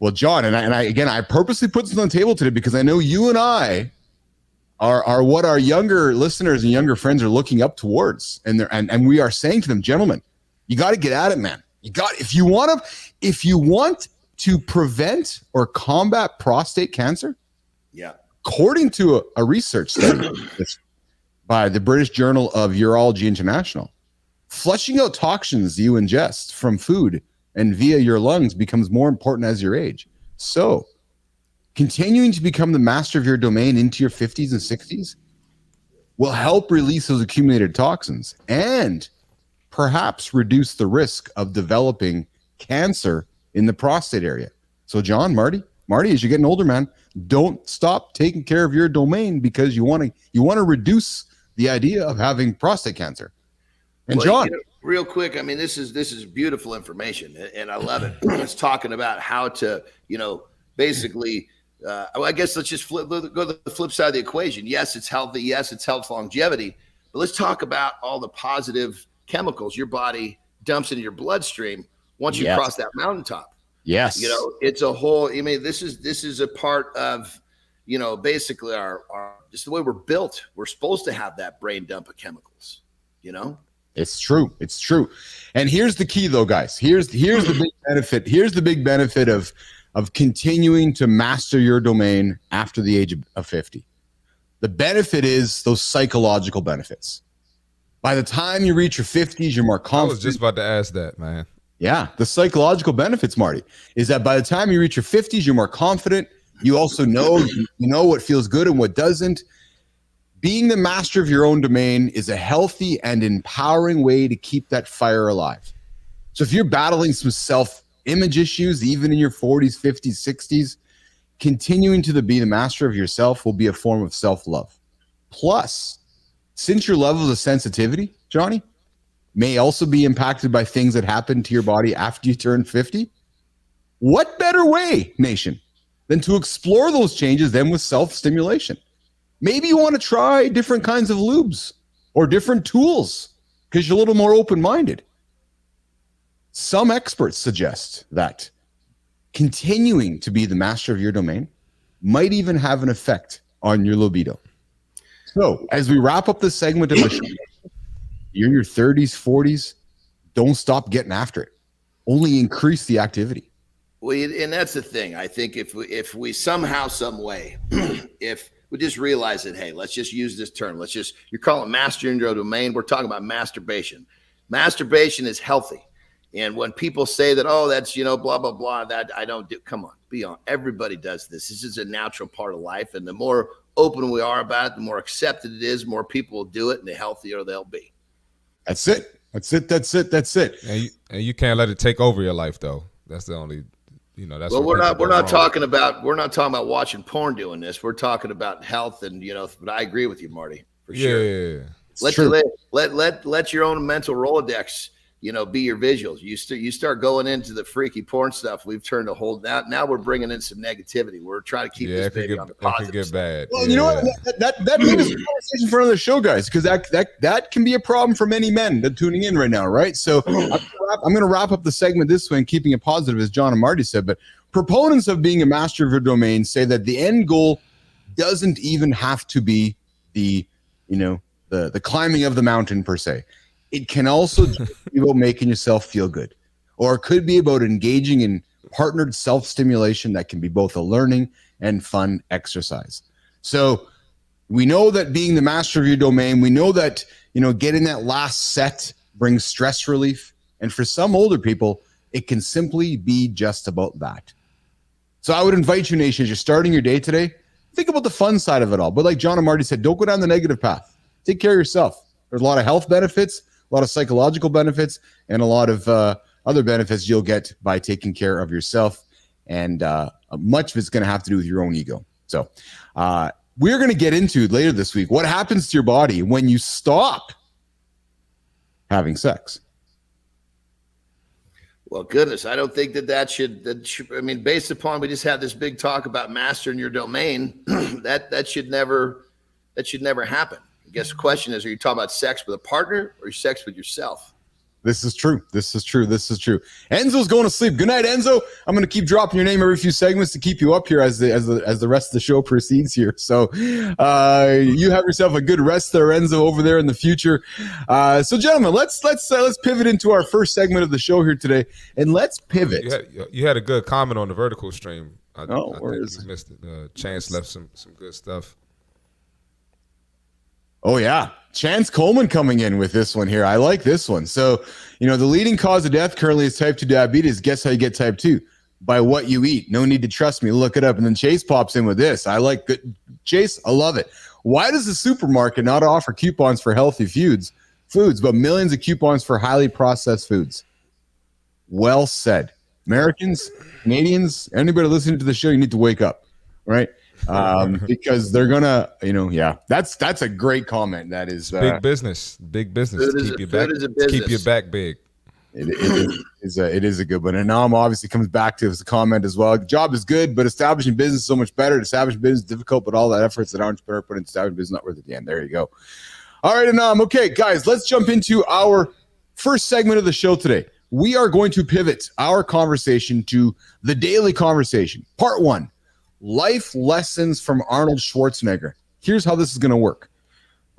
Well, John, and I purposely put this on the table today because I know you and I are what our younger listeners and younger friends are looking up towards, and we are saying to them, gentlemen, you got to get at it, man. If you want to prevent or combat prostate cancer, according to a research study by the British Journal of Urology International, flushing out toxins you ingest from food and via your lungs becomes more important as you age. So continuing to become the master of your domain into your 50s and 60s will help release those accumulated toxins and perhaps reduce the risk of developing cancer in the prostate area. So John, Marty, as you're getting older, man, don't stop taking care of your domain because you want to reduce the idea of having prostate cancer. And John, real quick, this is beautiful information, and I love it. It's talking about how to, basically, I guess let's just go to the flip side of the equation. Yes, it's healthy. Yes, it's health longevity. But let's talk about all the positive chemicals your body dumps into your bloodstream once you cross that mountaintop. Yes. You know, it's a whole, I mean, this is a part of, you know, basically our just the way we're built. We're supposed to have that brain dump of chemicals, you know? It's true. It's true. And here's the key though, guys. Here's the big benefit. Here's the big benefit of continuing to master your domain after the age of 50. The benefit is those psychological benefits. By the time you reach your 50s, you're more confident. I was just about to ask that, man. Yeah, the psychological benefits, Marty, is that by the time you reach your 50s, you're more confident. You also know what feels good and what doesn't. Being the master of your own domain is a healthy and empowering way to keep that fire alive. So if you're battling some self-image issues, even in your 40s, 50s, 60s, continuing to be the master of yourself will be a form of self-love. Plus, since your levels of sensitivity, Johnny, may also be impacted by things that happen to your body after you turn 50, what better way, nation, than to explore those changes then with self-stimulation? Maybe you want to try different kinds of lubes or different tools because you're a little more open-minded. Some experts suggest that continuing to be the master of your domain might even have an effect on your libido. So as we wrap up this segment of the show, you're in your 30s, 40s, don't stop getting after it. Only increase the activity. Well, and that's the thing. I think if we somehow, some way, if we just realize that, hey, let's just use this term. You're calling mastering your domain. We're talking about masturbation. Masturbation is healthy. And when people say that, oh, that's, blah, blah, blah, that I don't do, come on, be on. Everybody does this. This is a natural part of life. And the more open we are about it, the more accepted it is, more people will do it, and the healthier they'll be. That's it. And you can't let it take over your life, though. That's the only, that's. Well, we're not talking about watching porn doing this. We're talking about health, and but I agree with you, Marty, for sure. Yeah. Let your own mental Rolodex, be your visuals. You start going into the freaky porn stuff. We've turned a whole now we're bringing in some negativity. We're trying to keep this baby on the positive. It could get bad. Well, you know what? That maybe is a conversation for another show, guys, because that can be a problem for many men that are tuning in right now, right? So I'm going to wrap up the segment this way and keeping it positive, as John and Marty said. But proponents of being a master of your domain say that the end goal doesn't even have to be the climbing of the mountain per se. It can also be about making yourself feel good, or it could be about engaging in partnered self-stimulation that can be both a learning and fun exercise. So we know that being the master of your domain, we know that, getting that last set brings stress relief. And for some older people, it can simply be just about that. So I would invite you, nation, as you're starting your day today, think about the fun side of it all. But like John and Marty said, don't go down the negative path. Take care of yourself. There's a lot of health benefits, a lot of psychological benefits, and a lot of other benefits you'll get by taking care of yourself. And much of it's going to have to do with your own ego. So we're going to get into later this week what happens to your body when you stop having sex. Well, goodness, I don't think that should. I mean, based upon we just had this big talk about mastering your domain, that should never happen. I guess the question is, are you talking about sex with a partner or sex with yourself? This is true. Enzo's going to sleep. Good night, Enzo. I'm going to keep dropping your name every few segments to keep you up here as the rest of the show proceeds here. So you have yourself a good rest there, Enzo, over there in the future. So, gentlemen, let's pivot into our first segment of the show here today, and let's pivot. You had a good comment on the vertical stream. I think you missed it. Chance left some good stuff. Oh, yeah. Chance Coleman coming in with this one here. I like this one. So, the leading cause of death currently is type 2 diabetes. Guess how you get type 2? By what you eat. No need to trust me. Look it up. And then Chase pops in with this. I like good. Chase, I love it. Why does the supermarket not offer coupons for healthy foods, but millions of coupons for highly processed foods? Well said. Americans, Canadians, anybody listening to the show, you need to wake up, right? Because they're gonna, that's a great comment. That is big business. Keep your back big. It is a good one. And Nam obviously comes back to his comment as well. Job is good, but establishing business is so much better. Establishing business is difficult, but all that efforts that entrepreneur put into establishing business not worth it at the end. There you go. All right, Anam. Okay, guys, let's jump into our first segment of the show today. we are going to pivot our conversation to the daily conversation. Part 1, life lessons from Arnold Schwarzenegger. Here's how this is going to work.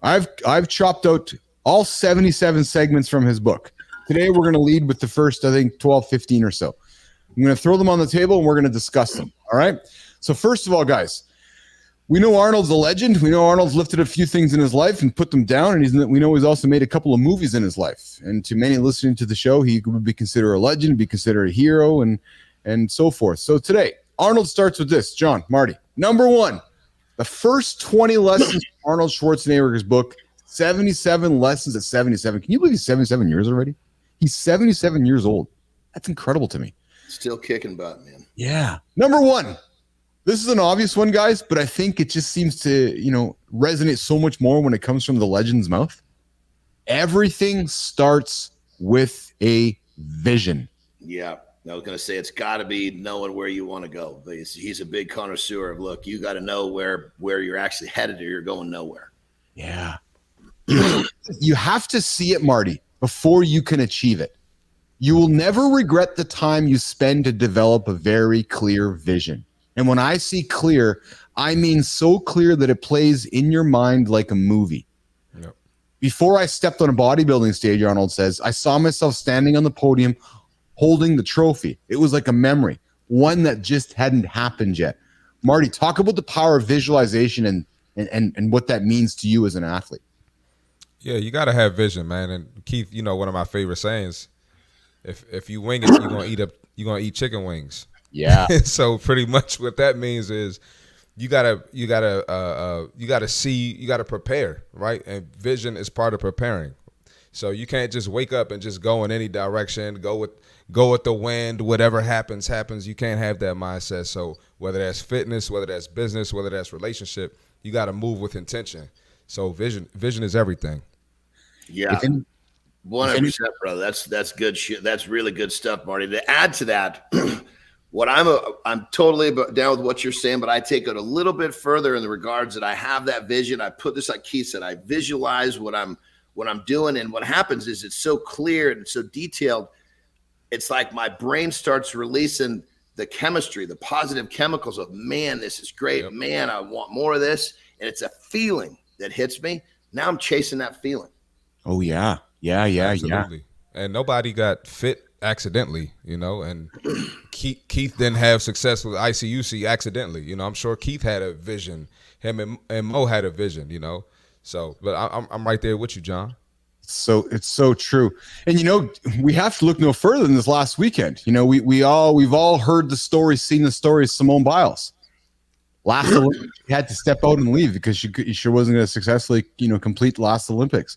I've chopped out all 77 segments from his book. Today, we're going to lead with the first, I think, 12, 15 or so. I'm going to throw them on the table, and we're going to discuss them, all right? So first of all, guys, we know Arnold's a legend. We know Arnold's lifted a few things in his life and put them down, and we know he's also made a couple of movies in his life. And to many listening to the show, he would be considered a legend, be considered a hero, and so forth. So today, Arnold starts with this. John, Marty, number 1, the first 20 lessons from Arnold Schwarzenegger's book, 77 lessons at 77. Can you believe he's 77 years already? He's 77 years old. That's incredible to me. Still kicking butt, man. Yeah. Number 1. This is an obvious one, guys, but I think it just seems to, resonate so much more when it comes from the legend's mouth. Everything starts with a vision. Yeah. I was going to say it's got to be knowing where you want to go. But he's a big connoisseur of, look, you got to know where you're actually headed, or you're going nowhere. Yeah. You have to see it, Marty, before you can achieve it. You will never regret the time you spend to develop a very clear vision. And when I see clear, I mean so clear that it plays in your mind like a movie. Yep. Before I stepped on a bodybuilding stage, Arnold says, I saw myself standing on the podium holding the trophy. It was like a memory, one that just hadn't happened yet. Marty, talk about the power of visualization and what that means to you as an athlete. Yeah, you got to have vision, man. And Keith, one of my favorite sayings, if you wing it, you're gonna eat chicken wings. Yeah. So pretty much what that means is you gotta see, you gotta prepare, right? And vision is part of preparing. So you can't just wake up and just go in any direction, go with the wind, whatever happens. You can't have that mindset. So whether that's fitness, whether that's business, whether that's relationship, you got to move with intention. So vision is everything. Yeah. 100%, bro. That's good shit. That's really good stuff, Marty. To add to that, I'm totally down with what you're saying, but I take it a little bit further in the regards that I have that vision. I put this, like Keith said, I visualize what I'm doing, and what happens is it's so clear and so detailed. It's like my brain starts releasing the chemistry, the positive chemicals of, man, this is great. Yep. Man, I want more of this. And it's a feeling that hits me. Now I'm chasing that feeling. Oh, yeah. Yeah. Absolutely. And nobody got fit accidentally, and Keith didn't have success with ICUC accidentally. I'm sure Keith had a vision. Him and Mo had a vision, So, but I'm right there with you, John. So it's so true. And, we have to look no further than this last weekend. We've all heard the story, seen the story of Simone Biles. Last Olympics, she had to step out and leave because she sure wasn't going to successfully, complete the last Olympics.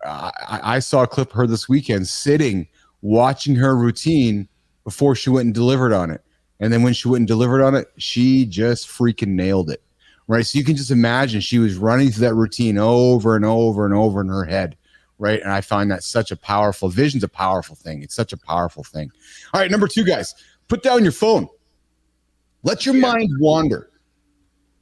I saw a clip of her this weekend sitting, watching her routine before she went and delivered on it. And then when she went and delivered on it, she just freaking nailed it. Right. So you can just imagine she was running through that routine over and over and over in her head. Right. And I find that such a powerful vision's a powerful thing. It's such a powerful thing. All right. Number 2, guys, put down your phone. Let your mind wander.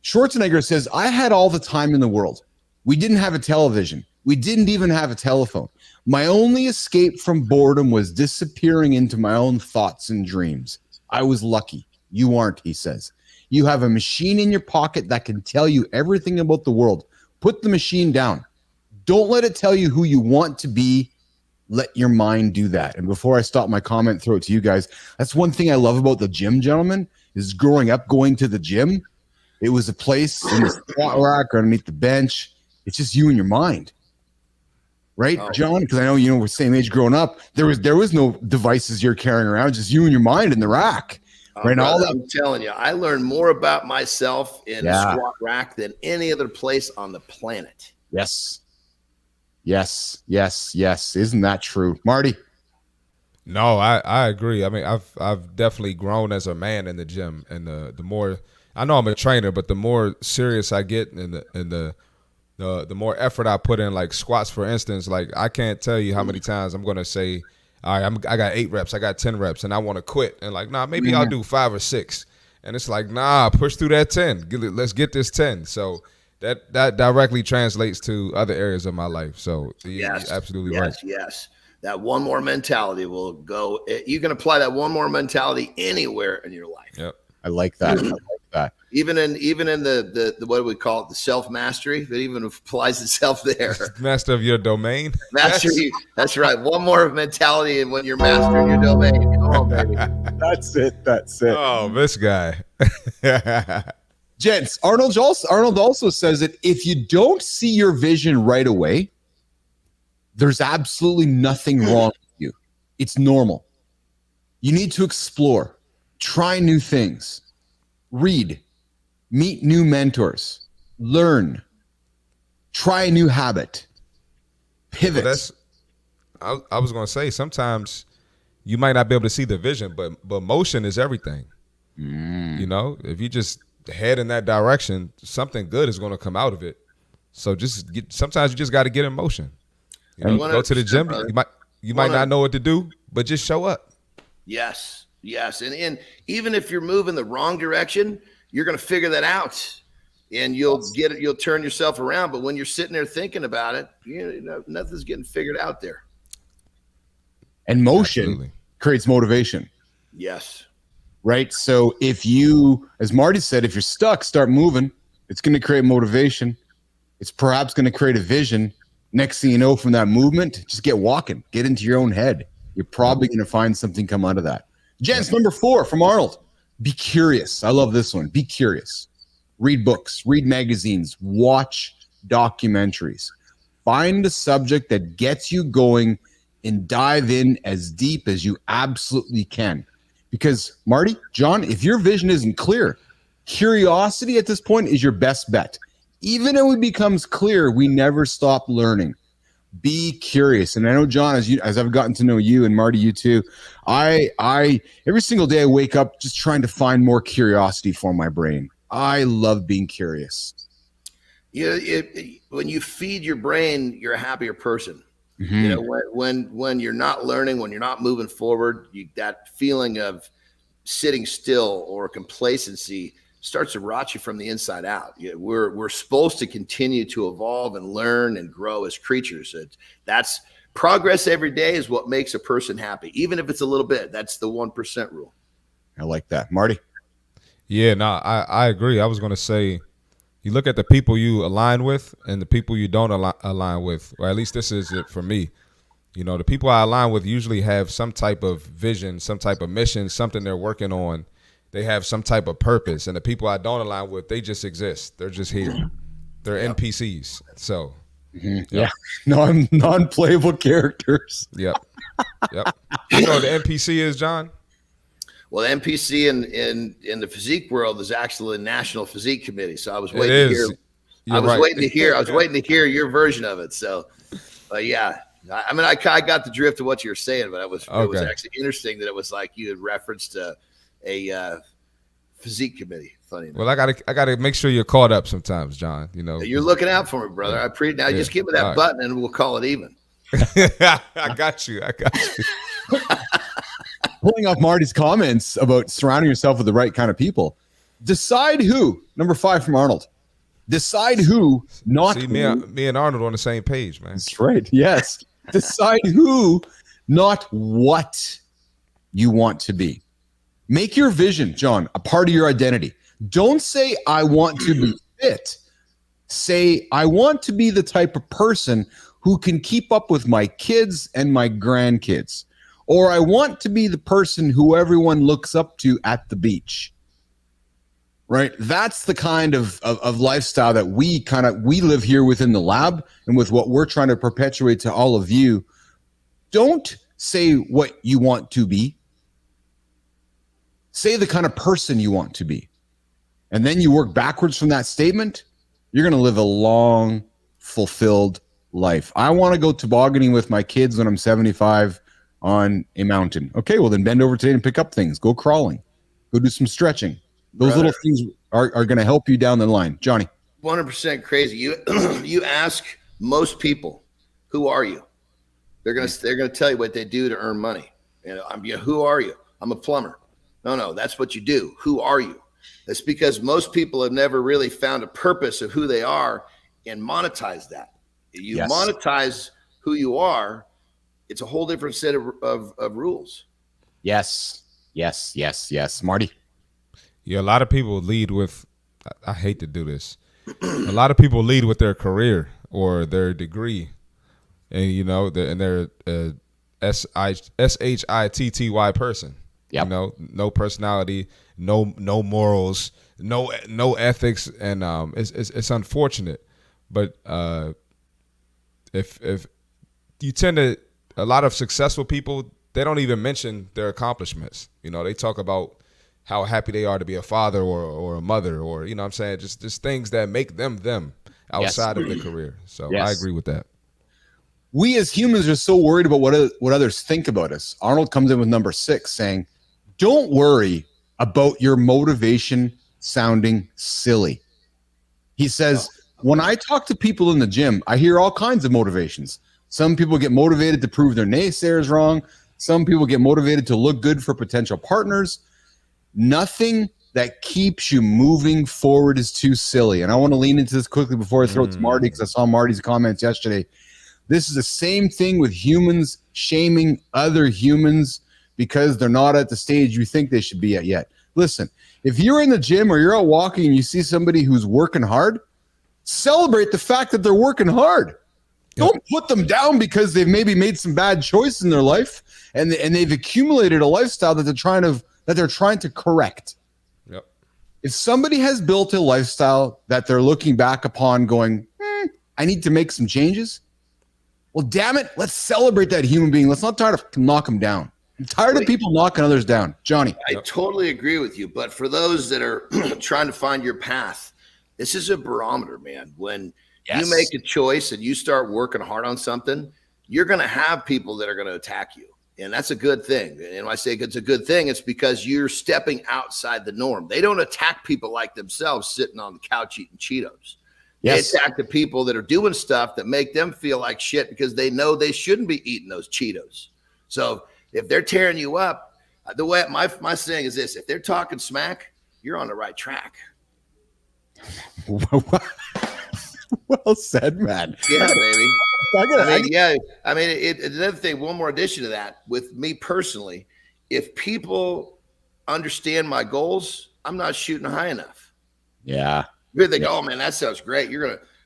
Schwarzenegger says, I had all the time in the world. We didn't have a television. We didn't even have a telephone. My only escape from boredom was disappearing into my own thoughts and dreams. I was lucky. You aren't, he says. You have a machine in your pocket that can tell you everything about the world. Put the machine down. Don't let it tell you who you want to be. Let your mind do that. And before I stop my comment, throw it to you guys. That's one thing I love about the gym, gentlemen, is growing up going to the gym. It was a place in the squat rack or underneath the bench. It's just you and your mind. Right, John? Because I know, we're the same age growing up. There was no devices you're carrying around, just you and your mind in the rack. Right, brother, all that. I'm telling you, I learned more about myself in a squat rack than any other place on the planet. Yes. Isn't that true, Marty? No, I agree. I mean, I've definitely grown as a man in the gym, and the more I know I'm a trainer, but the more serious I get, and the more effort I put in, like squats, for instance. Like I can't tell you how many times I'm gonna say, all right, I got 8 reps, I got 10 reps, and I want to quit. And like, nah, maybe I'll do 5 or 6. And it's like, nah, push through that 10. Let's get this 10. So that directly translates to other areas of my life. So yes, you're absolutely yes, right. Yes. that one more mentality will go. You can apply that one more mentality anywhere in your life. Yep. I like that. I like that. Even in the what do we call it? The self-mastery that even applies itself there. Master of your domain. Mastery. That's right. One more mentality, and when you're mastering your domain, come on, baby. That's it. That's it. Oh, this guy. Gents, Arnold also says that if you don't see your vision right away, there's absolutely nothing wrong with you. It's normal. You need to explore, try new things, read, meet new mentors, learn, try a new habit, pivot. Well, I was going to say, sometimes you might not be able to see the vision, but motion is everything. You know, if you just head in that direction, something good is going to come out of it. So sometimes you just got to get in motion. You know, go to the gym. Brother. You might not know what to do, but just show up. Yes. And even if you're moving the wrong direction, you're going to figure that out, and you'll turn yourself around. But when you're sitting there thinking about it, you know, nothing's getting figured out there. And motion creates motivation. Yes. Right. So if you, as Marty said, if you're stuck, start moving. It's going to create motivation. It's perhaps going to create a vision. Next thing you know, from that movement, just get walking, get into your own head. You're probably going to find something come out of that. Gents, number 4 from Arnold. Be curious. I love this one. Be curious. Read books, read magazines, watch documentaries. Find a subject that gets you going and dive in as deep as you absolutely can. Because, Marty, John, if your vision isn't clear, curiosity at this point is your best bet. Even if it becomes clear, we never stop learning. Be curious. And I know, John, as I've gotten to know you, and Marty, you too, I every single day I wake up just trying to find more curiosity for my brain. I love being curious. When you feed your brain, you're a happier person. Mm-hmm. You know, when you're not learning, when you're not moving forward, that feeling of sitting still or complacency starts to rot you from the inside out. We're supposed to continue to evolve and learn and grow as creatures. That's progress every day is what makes a person happy, even if it's a little bit. That's the 1% rule. I like that. Marty? Yeah, no, I agree. I was going to say, you look at the people you align with and the people you don't align with, or at least this is it for me. You know, the people I align with usually have some type of vision, some type of mission, something they're working on. They have some type of purpose. And the people I don't align with, they just exist. They're just here. They're NPCs. So, yeah, non-playable characters. Yep. You know what the NPC is, John? Well, the NPC in the physique world is actually the National Physique Committee. So I was waiting to hear. I was waiting to hear your version of it. So, yeah. I mean, I got the drift of what you were saying, but it was actually interesting that it was like you had referenced a physique committee. Funny enough. Well, I gotta make sure you're caught up sometimes, John. You know, you're looking out for me, brother. Now just give me that button and we'll call it even. I got you. Pulling off Marty's comments about surrounding yourself with the right kind of people. Decide who. Number 5 from Arnold. Decide who, not See, who. me and Arnold on the same page, man. That's right. Yes. Decide who, not what you want to be. Make your vision, John, a part of your identity. Don't say, I want to be fit. Say, I want to be the type of person who can keep up with my kids and my grandkids. Or I want to be the person who everyone looks up to at the beach. Right? That's the kind of lifestyle that we live here within the lab, and with what we're trying to perpetuate to all of you. Don't say what you want to be. Say the kind of person you want to be. And then you work backwards from that statement. You're going to live a long, fulfilled life. I want to go tobogganing with my kids when I'm 75 on a mountain. Okay, well then bend over today and pick up things. Go crawling. Go do some stretching. Those little things are going to help you down the line. Johnny. 100% crazy. You ask most people, who are you? They're going to tell you what they do to earn money. Who are you? I'm a plumber. No, that's what you do. Who are you? That's because most people have never really found a purpose of who they are and monetize that. You monetize who you are, it's a whole different set of rules. Yes. Marty. Yeah, a lot of people lead with, I hate to do this. A lot of people lead with their career or their degree, and they're SHITTY person. Yep. No personality, no morals, no ethics, and it's unfortunate. But if you tend to, a lot of successful people, they don't even mention their accomplishments. They talk about how happy they are to be a father or a mother, or what I'm saying, just things that make them outside of the career. So I agree with that. We as humans are so worried about what others think about us. Arnold comes in with number 6 saying, don't worry about your motivation sounding silly. He says, when I talk to people in the gym, I hear all kinds of motivations. Some people get motivated to prove their naysayers wrong. Some people get motivated to look good for potential partners. Nothing that keeps you moving forward is too silly. And I want to lean into this quickly before I throw it to Marty, because I saw Marty's comments yesterday. This is the same thing with humans shaming other humans because they're not at the stage you think they should be at yet. Listen, if you're in the gym or you're out walking and you see somebody who's working hard, celebrate the fact that they're working hard. Don't put them down because they've maybe made some bad choices in their life and they've accumulated a lifestyle that they're trying to correct. Yep. If somebody has built a lifestyle that they're looking back upon going, I need to make some changes. Well, damn it, let's celebrate that human being. Let's not try to knock them down. I'm tired of people knocking others down. Johnny. I totally agree with you. But for those that are trying to find your path, this is a barometer, man. When you make a choice and you start working hard on something, you're going to have people that are going to attack you. And that's a good thing. And when I say it's a good thing, it's because you're stepping outside the norm. They don't attack people like themselves sitting on the couch eating Cheetos. Yes. They attack the people that are doing stuff that make them feel like shit because they know they shouldn't be eating those Cheetos. So if they're tearing you up, the way my saying is this: if they're talking smack, you're on the right track. Well said, man. Yeah, baby. Another thing, one more addition to that, with me personally, if people understand my goals, I'm not shooting high enough. Yeah. They think, oh man, that sounds great.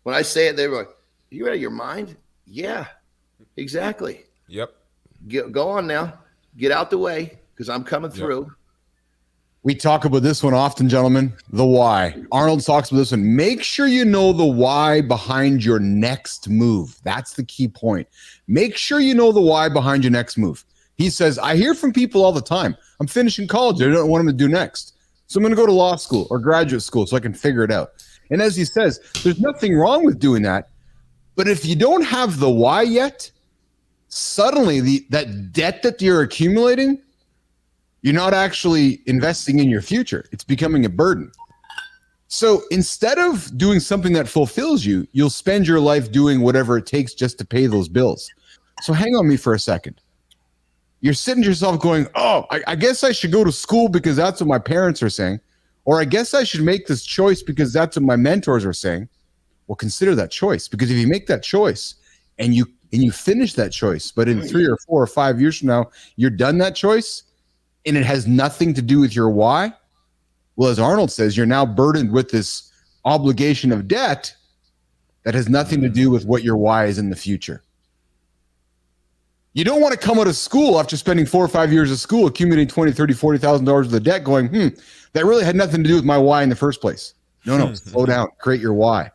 When I say it, they're like, you out of your mind? Yeah, exactly. Yep. Go on now. Get out the way because I'm coming through. Yep. We talk about this one often, gentlemen, the why. Arnold talks about this one. Make sure you know the why behind your next move. That's the key point. Make sure you know the why behind your next move. He says, I hear from people all the time. I'm finishing college. I don't know what I'm going to do next. So I'm going to go to law school or graduate school so I can figure it out. And as he says, there's nothing wrong with doing that. But if you don't have the why yet, suddenly that debt that you're accumulating, you're not actually investing in your future. It's becoming a burden. So instead of doing something that fulfills you, you'll spend your life doing whatever it takes just to pay those bills. So hang on me for a second. You're sitting to yourself going, I guess I should go to school because that's what my parents are saying. Or I guess I should make this choice because that's what my mentors are saying. Well, consider that choice, because if you make that choice and you finish that choice, but in 3 or 4 or 5 years from now, you're done that choice and it has nothing to do with your why. Well, as Arnold says, you're now burdened with this obligation of debt that has nothing to do with what your why is in the future. You don't want to come out of school after spending 4 or 5 years of school, accumulating $20,000, $30,000, $40,000 worth of debt going, that really had nothing to do with my why in the first place. No, slow down, create your why.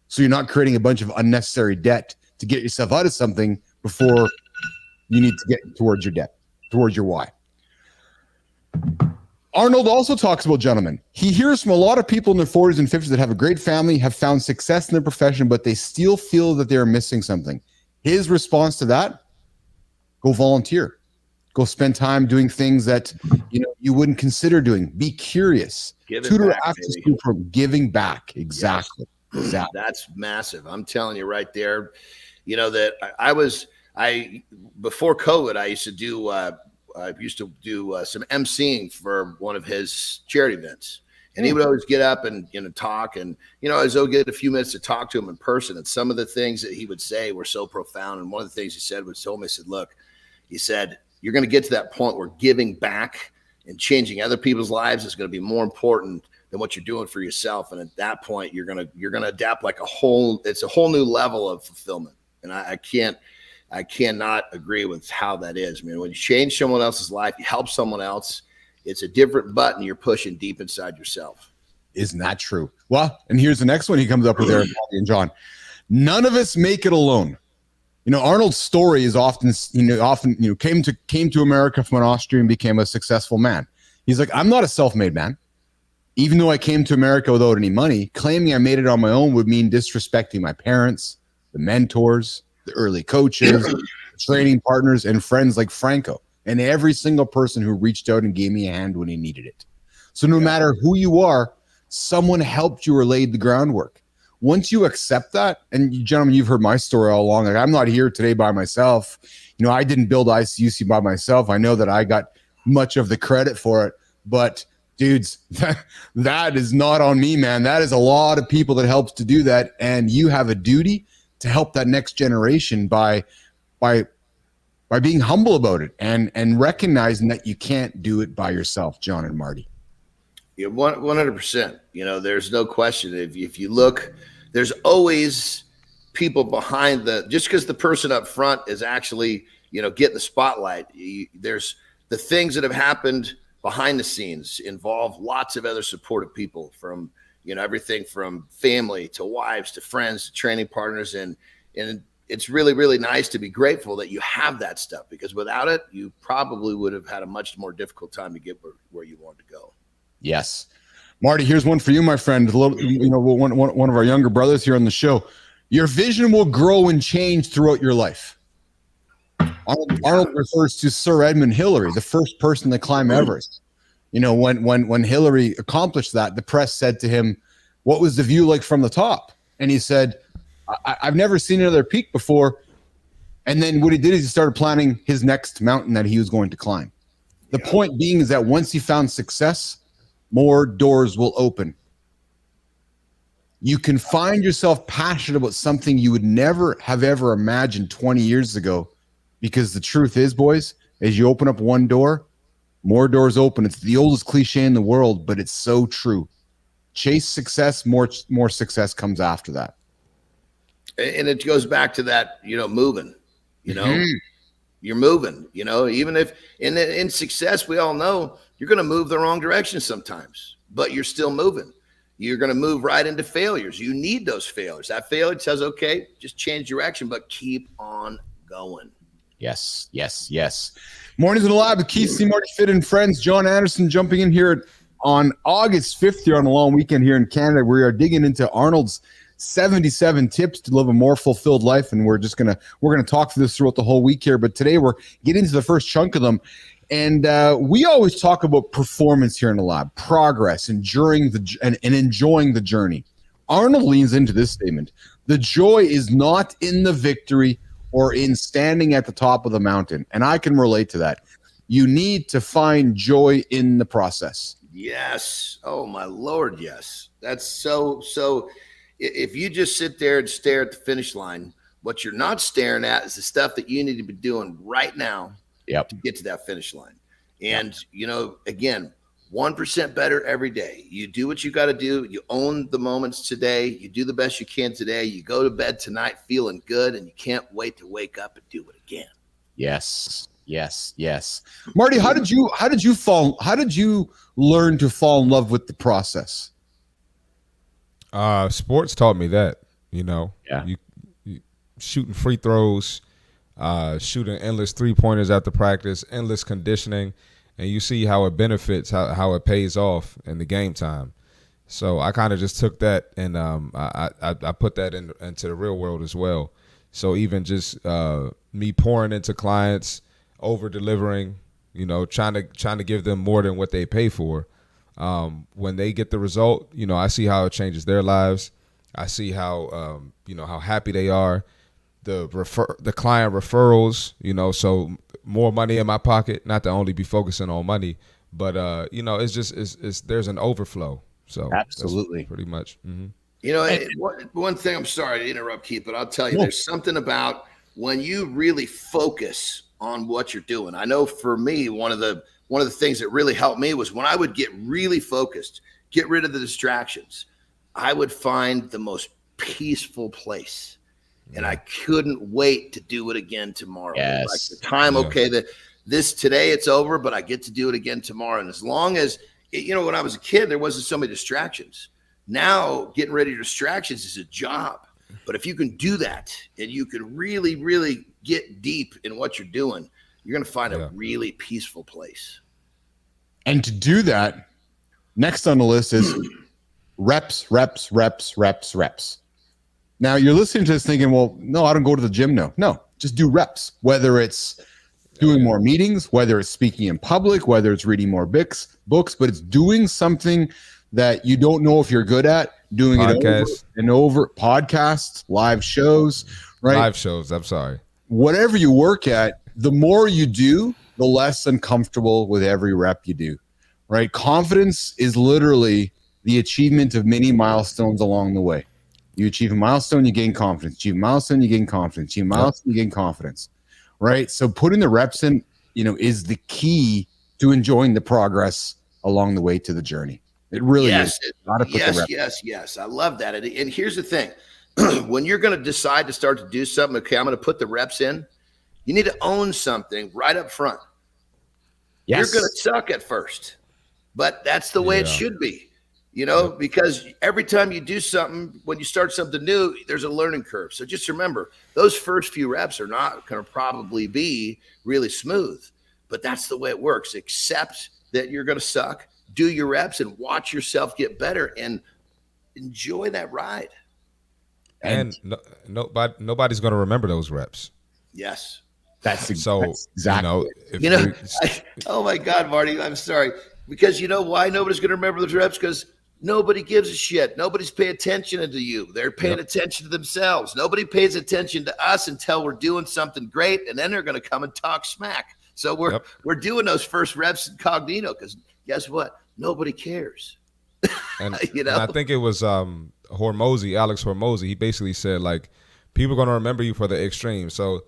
So you're not creating a bunch of unnecessary debt to get yourself out of something before you need to get towards your debt, towards your why. Arnold also talks about gentlemen. He hears from a lot of people in their 40s and 50s that have a great family, have found success in their profession, but they still feel that they're missing something. His response to that: go volunteer. Go spend time doing things that you wouldn't consider doing. Be curious. Tutor after school program. Giving back. Exactly. Yes. Exactly. That's massive. I'm telling you right there. That before COVID, I used to do some emceeing for one of his charity events. And he would always get up and talk, and I was get a few minutes to talk to him in person. And some of the things that he would say were so profound. And one of the things he said was, told me, he said, "Look, He said, you're going to get to that point where giving back and changing other people's lives is going to be more important than what you're doing for yourself. And at that point, you're going to adapt like it's a whole new level of fulfillment. And I cannot agree with how that is. I mean, when you change someone else's life, you help someone else, it's a different button you're pushing deep inside yourself. Isn't that true? Well, and here's the next one he comes up with there, and John. None of us make it alone. Arnold's story is often came to America from Austria and became a successful man. He's like, I'm not a self-made man. Even though I came to America without any money, claiming I made it on my own would mean disrespecting my parents, the mentors, the early coaches, training partners, and friends like Franco, and every single person who reached out and gave me a hand when he needed it. So no matter who you are, someone helped you or laid the groundwork. Once you accept that, and gentlemen, you've heard my story all along. Like, I'm not here today by myself. I didn't build ICUC by myself. I know that I got much of the credit for it, but dudes, that is not on me, man. That is a lot of people that helps to do that, and you have a duty to help that next generation by being humble about it and recognizing that you can't do it by yourself, John and Marty. Yeah, 100%. There's no question. If you look, there's always people behind just because the person up front is actually, getting the spotlight. There's the things that have happened behind the scenes involve lots of other supportive people from, everything from family to wives to friends to training partners. And it's really, really nice to be grateful that you have that stuff, because without it, you probably would have had a much more difficult time to get where you wanted to go. Yes. Marty, here's one for you, my friend. One of our younger brothers here on the show. Your vision will grow and change throughout your life. Arnold refers to Sir Edmund Hillary, the first person to climb Everest. When Hillary accomplished that, the press said to him, what was the view like from the top? And he said, I've never seen another peak before. And then what he did is he started planning his next mountain that he was going to climb. The point being is that once he found success, more doors will open. You can find yourself passionate about something you would never have ever imagined 20 years ago, because the truth is, boys, as you open up one door, more doors open. It's the oldest cliche in the world, but it's so true. Chase success, more success comes after that. And it goes back to that, moving, you're moving, even if in success, we all know you're going to move the wrong direction sometimes, but you're still moving. You're going to move right into failures. You need those failures. That failure says, okay, just change direction, but keep on going. Yes. Mornings in the Lab with Keith C. Marty Fit and friends. John Anderson jumping in here on August 5th here on a long weekend here in Canada. We are digging into Arnold's 77 tips to live a more fulfilled life, and we're gonna talk through this throughout the whole week here. But today we're getting into the first chunk of them, and we always talk about performance here in the lab, progress, enduring and enjoying the journey. Arnold leans into this statement: the joy is not in the victory or in standing at the top of the mountain, and I can relate to that. You need to find joy in the process. Yes. Oh my Lord, yes. That's so. If you just sit there and stare at the finish line, what you're not staring at is the stuff that you need to be doing right now to get to that finish line. And, again, 1% better every day. You do what you got to do. You own the moments today. You do the best you can today. You go to bed tonight feeling good, and you can't wait to wake up and do it again. Yes. Marty, how did you learn to fall in love with the process? Sports taught me that, you shooting free throws, shooting endless 3-pointers after practice, endless conditioning, and you see how it benefits, how it pays off in the game time. So I kind of just took that and I put that into the real world as well. So even just me pouring into clients, over delivering, trying to give them more than what they pay for. When they get the result, I see how it changes their lives. I see how, how happy they are. The client referrals, so more money in my pocket, not to only be focusing on money, but, it's there's an overflow. So absolutely, pretty much. Mm-hmm. One thing, I'm sorry to interrupt, Keith, but I'll tell you, there's something about when you really focus on what you're doing. I know for me, one of the things that really helped me was when I would get really focused, get rid of the distractions, I would find the most peaceful place. And I couldn't wait to do it again tomorrow. Yes. Like the time, okay, today it's over, but I get to do it again tomorrow. And as long as, when I was a kid, there wasn't so many distractions. Now getting rid of distractions is a job. But if you can do that and you can really, really get deep in what you're doing, you're going to find a really peaceful place. And to do that, next on the list is reps, reps, reps, reps, reps. Now you're listening to this thinking, well, no, I don't go to the gym. No, just do reps, whether it's doing more meetings, whether it's speaking in public, whether it's reading more books, but it's doing something that you don't know if you're good at, doing it over and over. Podcasts, live shows, right? Live shows, I'm sorry. Whatever you work at, the more you do, the less uncomfortable with every rep you do, right? Confidence is literally the achievement of many milestones along the way. You achieve a milestone, you gain confidence. Achieve a milestone, you gain confidence. Achieve a milestone, you gain confidence, right? So putting the reps in, is the key to enjoying the progress along the way to the journey. It really is. Yes. I love that. And here's the thing. When you're going to decide to start to do something, okay, I'm going to put the reps in, you need to own something right up front. Yes. You're going to suck at first, but that's the way it should be, because every time you do something, when you start something new, there's a learning curve. So just remember, those first few reps are not going to probably be really smooth, but that's the way it works. Accept that you're going to suck. Do your reps and watch yourself get better and enjoy that ride. And nobody's going to remember those reps. Yes. That's exactly. Oh my God, Marty, I'm sorry. Because you know why nobody's going to remember those reps? Because nobody gives a shit. Nobody's paying attention to you. They're paying attention to themselves. Nobody pays attention to us until we're doing something great, and then they're going to come and talk smack. So we're doing those first reps incognito because guess what? Nobody cares. And, and I think it was Alex Hormozy. He basically said, like, people are going to remember you for the extreme. So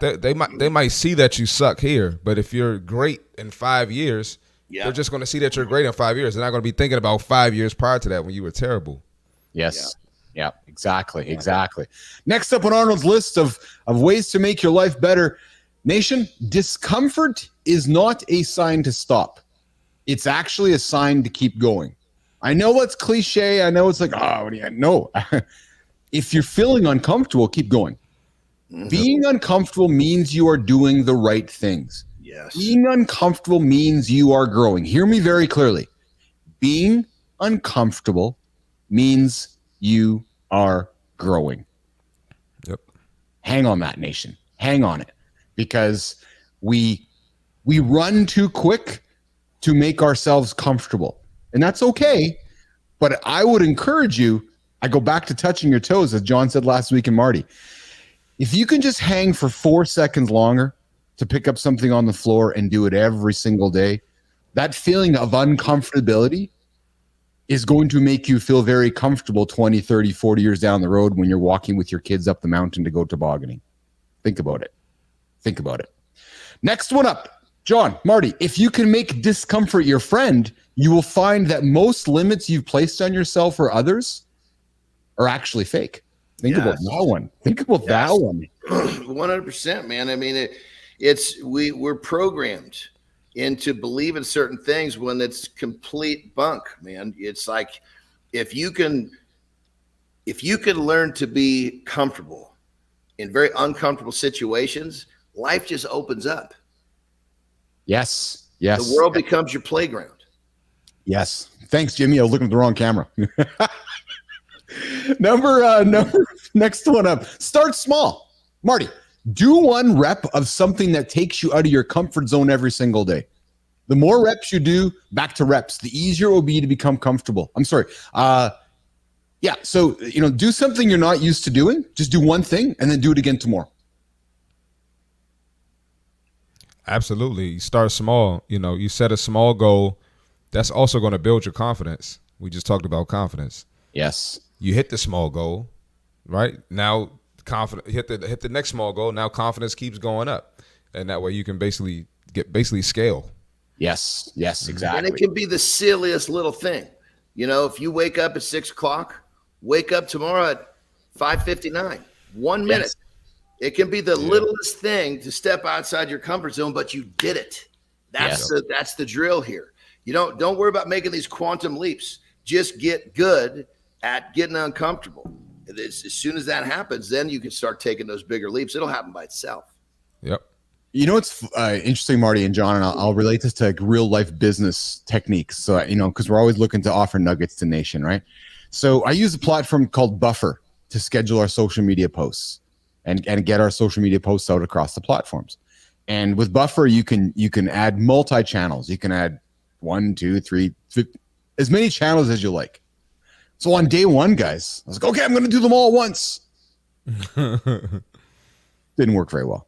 they might see that you suck here, but if you're great in 5 years, they're just going to see that you're great in 5 years. They're not going to be thinking about 5 years prior to that when you were terrible. Yes. Yeah, exactly. Next up on Arnold's list of ways to make your life better, nation, discomfort is not a sign to stop. It's actually a sign to keep going. I know it's cliche. I know it's like, no. If you're feeling uncomfortable, keep going. Mm-hmm. Being uncomfortable means you are doing the right things. Yes. Being uncomfortable means you are growing. Hear me very clearly. Being uncomfortable means you are growing. Yep. Hang on that, nation. Hang on it. Because we run too quick to make ourselves comfortable. And that's okay. But I would encourage you, I go back to touching your toes, as John said last week, and Marty. If you can just hang for 4 seconds longer to pick up something on the floor and do it every single day, that feeling of uncomfortability is going to make you feel very comfortable 20, 30, 40 years down the road when you're walking with your kids up the mountain to go tobogganing. Think about it. Next one up. John, Marty, if you can make discomfort your friend, you will find that most limits you've placed on yourself or others are actually fake. Think about that one. That one. 100%, man. I mean, we're programmed into believing certain things when it's complete bunk, man. It's like if you can learn to be comfortable in very uncomfortable situations, life just opens up. Yes. The world becomes your playground. Yes. Thanks, Jimmy. I was looking at the wrong camera. Next one up. Start small. Marty, do one rep of something that takes you out of your comfort zone every single day. The more reps you do, back to reps, the easier it will be to become comfortable. I'm sorry. So, do something you're not used to doing. Just do one thing and then do it again tomorrow. Absolutely. You start small. You set a small goal. That's also going to build your confidence. We just talked about confidence. Yes. You hit the small goal, right? Now hit the next small goal. Now confidence keeps going up. and that way you can basically scale. Yes, exactly. And it can be the silliest little thing. If you wake up at 6 o'clock, wake up tomorrow at 5:59. 1 minute. Yes. It can be the littlest thing to step outside your comfort zone, but you did it. That's the drill here. Don't worry about making these quantum leaps. Just get good at getting uncomfortable. As soon as that happens, then you can start taking those bigger leaps. It'll happen by itself. Yep. It's interesting, Marty and John, and I'll relate this to like real life business techniques. So, because we're always looking to offer nuggets to Nation, right? So I use a platform called Buffer to schedule our social media posts and get our social media posts out across the platforms. And with Buffer, you can add multi-channels. You can add 1, 2, 3, 50, as many channels as you like. So on day one, guys, I was like, okay, I'm going to do them all at once. Didn't work very well.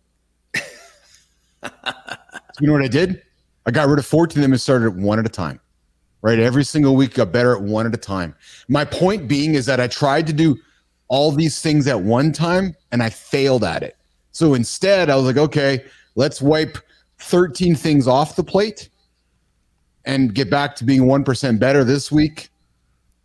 You know what I did? I got rid of 14 of them and started at one at a time. Right? Every single week got better at one at a time. My point being is that I tried to do all these things at one time and I failed at it. So instead, I was like, okay, let's wipe 13 things off the plate and get back to being 1% better this week,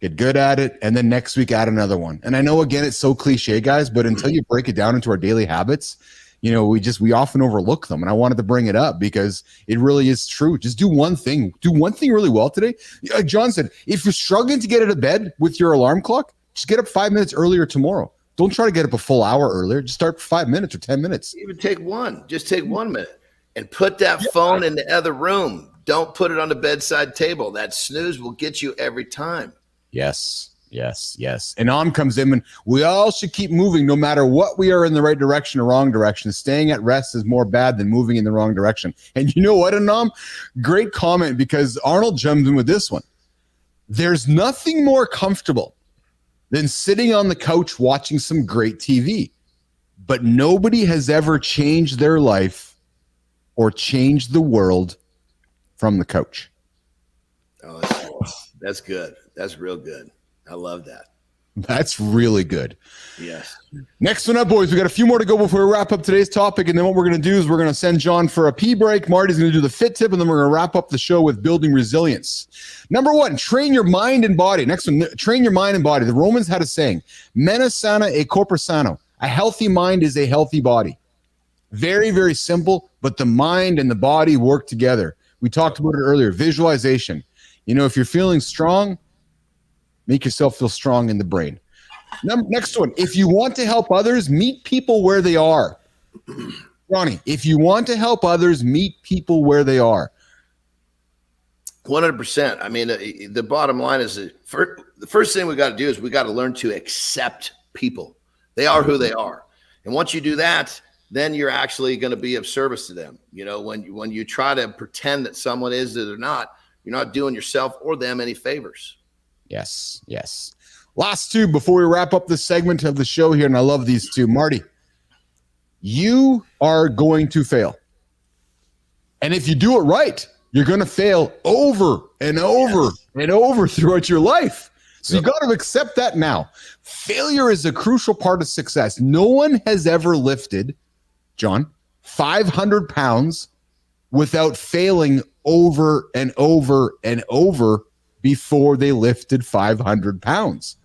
get good at it, and then next week add another one. And I know, again, it's so cliche, guys, but until you break it down into our daily habits, we often overlook them. And I wanted to bring it up because it really is true. Just do one thing. Do one thing really well today. Like John said, if you're struggling to get out of bed with your alarm clock, just get up 5 minutes earlier tomorrow. Don't try to get up a full hour earlier. Just start 5 minutes or 10 minutes. Even take one. Just take 1 minute and put that phone in the other room. Don't put it on the bedside table. That snooze will get you every time. Yes. And on comes in, and we all should keep moving no matter what we are in the right direction or wrong direction. Staying at rest is more bad than moving in the wrong direction. And you know what, Anam? Great comment, because Arnold jumped in with this one. There's nothing more comfortable than sitting on the couch watching some great TV. But nobody has ever changed their life or changed the world from the couch. Oh, that's good. That's real good. I love that. That's really good. Yes. Next one up, boys. We got a few more to go before we wrap up today's topic. And then what we're going to do is we're going to send John for a pee break. Marty's going to do the fit tip, and then we're going to wrap up the show with building resilience. Number one, train your mind and body. Next one, train your mind and body. The Romans had a saying, mens sana e corpore sano. A healthy mind is a healthy body. Very, very simple, but the mind and the body work together. We talked about it earlier. Visualization. If you're feeling strong, make yourself feel strong in the brain. Next one. If you want to help others, meet people where they are. Ronnie, if you want to help others, meet people where they are. 100%. I mean, the bottom line is the first thing we got to do is we got to learn to accept people. They are who they are. And once you do that, then you're actually going to be of service to them. When you try to pretend that someone is that they're not, you're not doing yourself or them any favors. Yes. Last two before we wrap up this segment of the show here, and I love these two. Marty, you are going to fail. And if you do it right, you're going to fail over and over and over throughout your life. So you got to accept that now. Failure is a crucial part of success. No one has ever lifted, John, 500 pounds without failing over and over and over before they lifted 500 pounds.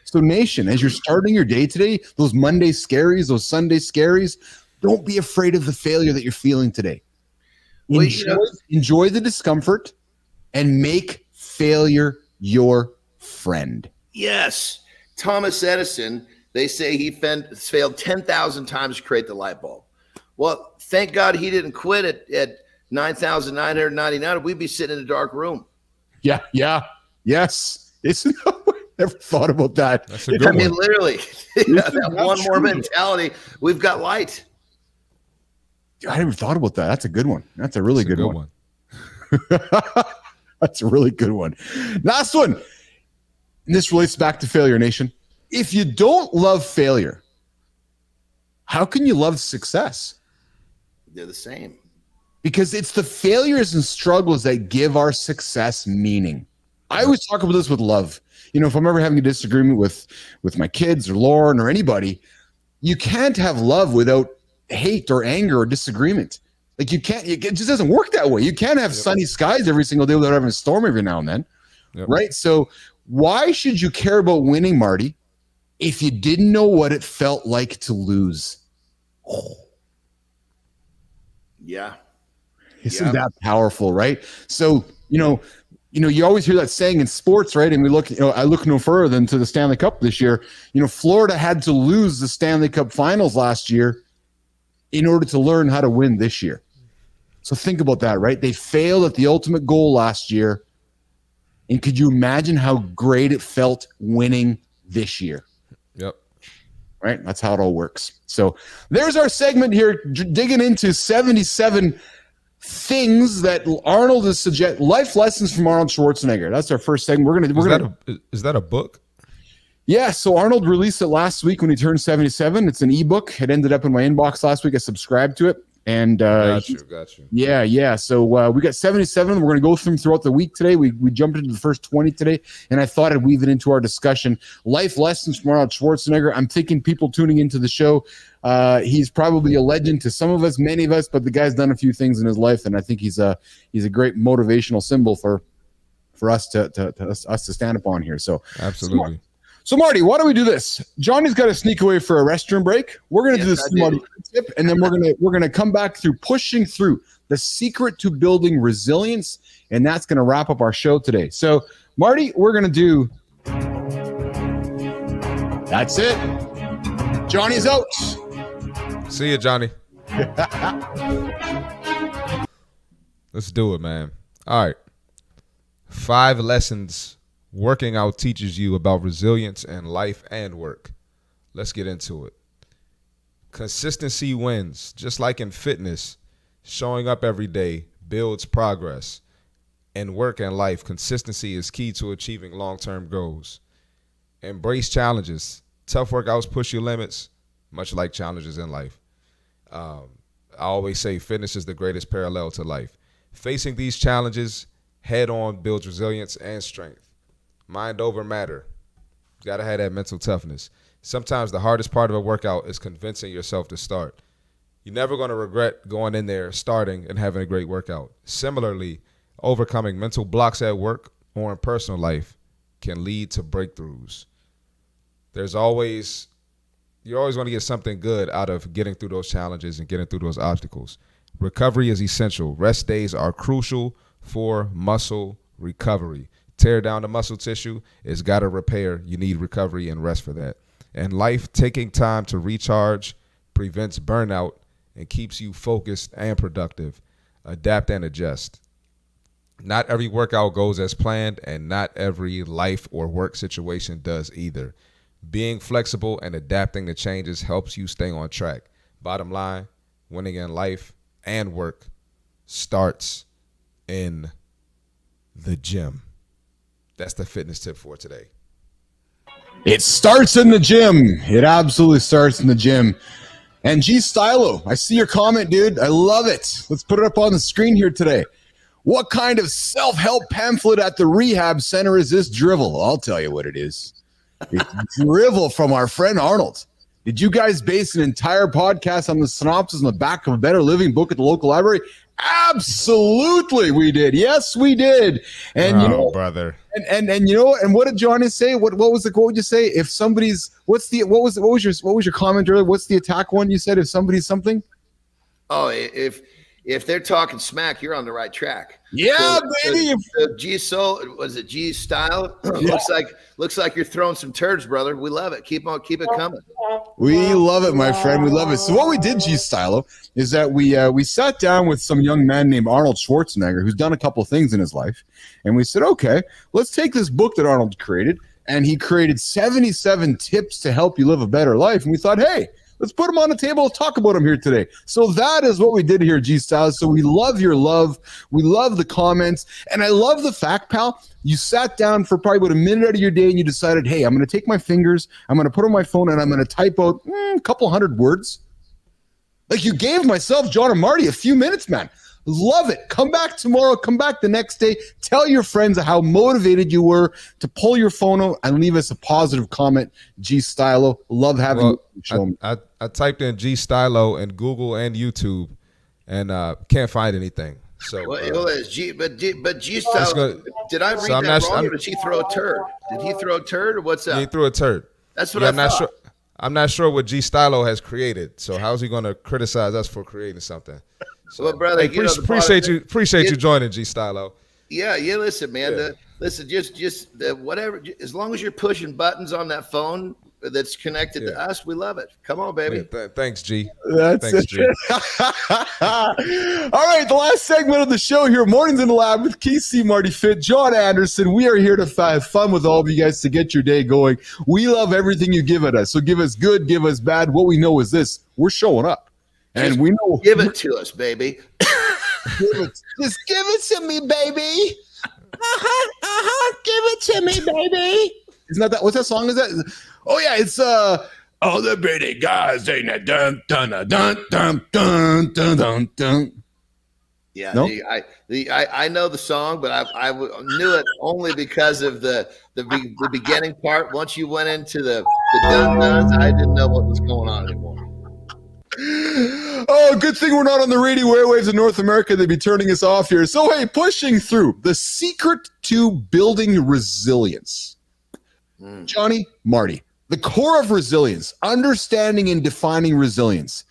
So Nation, as you're starting your day today, those Monday scaries, those Sunday scaries, don't be afraid of the failure that you're feeling today. Enjoy the discomfort and make failure your friend. Yes. Thomas Edison, they say he failed 10,000 times to create the light bulb. Well, thank God he didn't quit at 9,999. We'd be sitting in a dark room. Yeah. Yes. Never thought about that. That's a good one. Literally, that one more mentality. We've got light. I never thought about that. That's a good one. That's a really good one. That's a really good one. Last one. And this relates back to failure, Nation. If you don't love failure, how can you love success? They're the same. Because it's the failures and struggles that give our success meaning. I always talk about this with love. If I'm ever having a disagreement with my kids or Lauren or anybody, you can't have love without hate or anger or disagreement. Like you can't, it just doesn't work that way. You can't have sunny skies every single day without having a storm every now and then. Right. So why should you care about winning, Marty, if you didn't know what it felt like to lose? Oh. Yeah. Isn't that powerful, right? So, you always hear that saying in sports, right? And we look, I look no further than to the Stanley Cup this year. Florida had to lose the Stanley Cup Finals last year in order to learn how to win this year. So think about that, right? They failed at the ultimate goal last year. And could you imagine how great it felt winning this year? Yep. Right? That's how it all works. So there's our segment here, digging into 77 things that Arnold is life lessons from Arnold Schwarzenegger. That's our first segment. Is that a book? Yeah, so Arnold released it last week when he turned 77. It's an ebook. It ended up in my inbox last week. I subscribed to it. And got you. Yeah. So we got 77. We're going to go through them throughout the week today. We jumped into the first 20 today, and I thought I'd weave it into our discussion. Life lessons from Arnold Schwarzenegger. I'm thinking people tuning into the show, he's probably a legend to some of us, many of us, but the guy's done a few things in his life, and I think he's a great motivational symbol for us to stand upon here. So absolutely. So Marty, why don't we do this? Johnny's got to sneak away for a restroom break. We're going to do this Marty tip, and then we're going to come back through pushing through the secret to building resilience, and that's going to wrap up our show today. So Marty, we're going to do. That's it. Johnny's out. See you, Johnny. Let's do it, man. All right. 5 lessons working out teaches you about resilience in life and work. Let's get into it. Consistency wins. Just like in fitness, showing up every day builds progress. In work and life, consistency is key to achieving long-term goals. Embrace challenges. Tough workouts push your limits, much like challenges in life. I always say fitness is the greatest parallel to life. Facing these challenges head-on builds resilience and strength. Mind over matter. You got to have that mental toughness. Sometimes the hardest part of a workout is convincing yourself to start. You're never going to regret going in there, starting, and having a great workout. Similarly, overcoming mental blocks at work or in personal life can lead to breakthroughs. You're always going to get something good out of getting through those challenges and getting through those obstacles. Recovery is essential. Rest days are crucial for muscle recovery. Tear down the muscle tissue, it's got to repair. You need recovery and rest for that. And life, taking time to recharge prevents burnout and keeps you focused and productive. Adapt and adjust. Not every workout goes as planned, and not every life or work situation does either. Being flexible and adapting to changes helps you stay on track. Bottom line, winning in life and work starts in the gym. That's the fitness tip for today. It starts in the gym. It absolutely starts in the gym. And G Stylo, I see your comment, dude. I love it. Let's put it up on the screen here today. What kind of self-help pamphlet at the rehab center is this drivel? I'll tell you what it is. It's drivel from our friend Arnold. Did you guys base an entire podcast on the synopsis on the back of a Better Living book at the local library? Absolutely, we did. Yes, we did. And brother. And what did Johnny say? What was the quote? Would you say if somebody's what was your comment earlier? What's the attack one you said? If somebody's something? Oh, if they're talking smack, you're on the right track. Yeah, baby. G style? Yeah. looks like you're throwing some turds, brother. We love it. Keep it coming. We love it, my friend. We love it. So what we did, G Stylo, is that we sat down with some young man named Arnold Schwarzenegger, who's done a couple things in his life, and we said, okay, let's take this book that Arnold created, and he created 77 tips to help you live a better life. And we thought, hey, let's put them on the table and talk about them here today. So that is what we did here, G Styles. So we love your love. We love the comments. And I love the fact, pal, you sat down for probably about a minute out of your day and you decided, hey, I'm going to take my fingers, I'm going to put on my phone, and I'm going to type out a couple hundred words. Like you gave myself, John and Marty, a few minutes, man. Love it. Come back tomorrow. Come back the next day. Tell your friends how motivated you were to pull your phone out and leave us a positive comment. G Stylo. Love having you. I typed in G Stylo in Google and YouTube, and can't find anything. So, but G style. Did I read that wrong, or did she throw a turd? Did he throw a turd, or what's up? He threw a turd. That's what I thought. I'm not sure what G Stylo has created. So how's he going to criticize us for creating something? So, well, brother, hey, appreciate you joining, G Stylo. Yeah. Listen, man. Listen, just whatever. As long as you're pushing buttons on that phone that's connected to us, we love it. Come on, baby. Thanks, G. Thanks, G. All right, the last segment of the show here, Mornings in the Lab with Keith C, Marty Fit, John Anderson. We are here to have fun with all of you guys to get your day going. We love everything you give at us. So give us good, give us bad. What we know is this: we're showing up, and we know. Give it to us, baby. Just give it to me, baby. Give it to me, baby. Isn't that what's that song? Is that? Oh yeah, it's all the pretty guys ain't that dun dun dun dun dun dun dun dun. Yeah, no? I know the song, but I knew it only because of the beginning part. Once you went into the dun duns, I didn't know what was going on anymore. Oh, good thing we're not on the radio airwaves in North America. They'd be turning us off here. So, hey, pushing through. The secret to building resilience. Johnny, Marty, the core of resilience, understanding and defining resilience.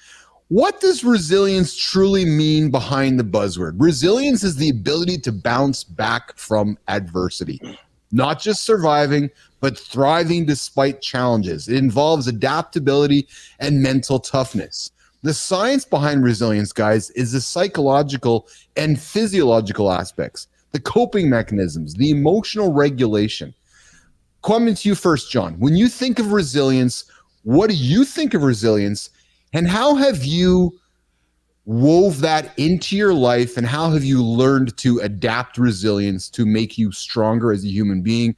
What does resilience truly mean behind the buzzword? Resilience is the ability to bounce back from adversity. Not just surviving, but thriving despite challenges. It involves adaptability and mental toughness. The science behind resilience, guys, is the psychological and physiological aspects, the coping mechanisms, the emotional regulation. Coming to you first, John. When you think of resilience, what do you think of resilience, and how have you wove that into your life, and how have you learned to adapt resilience to make you stronger as a human being?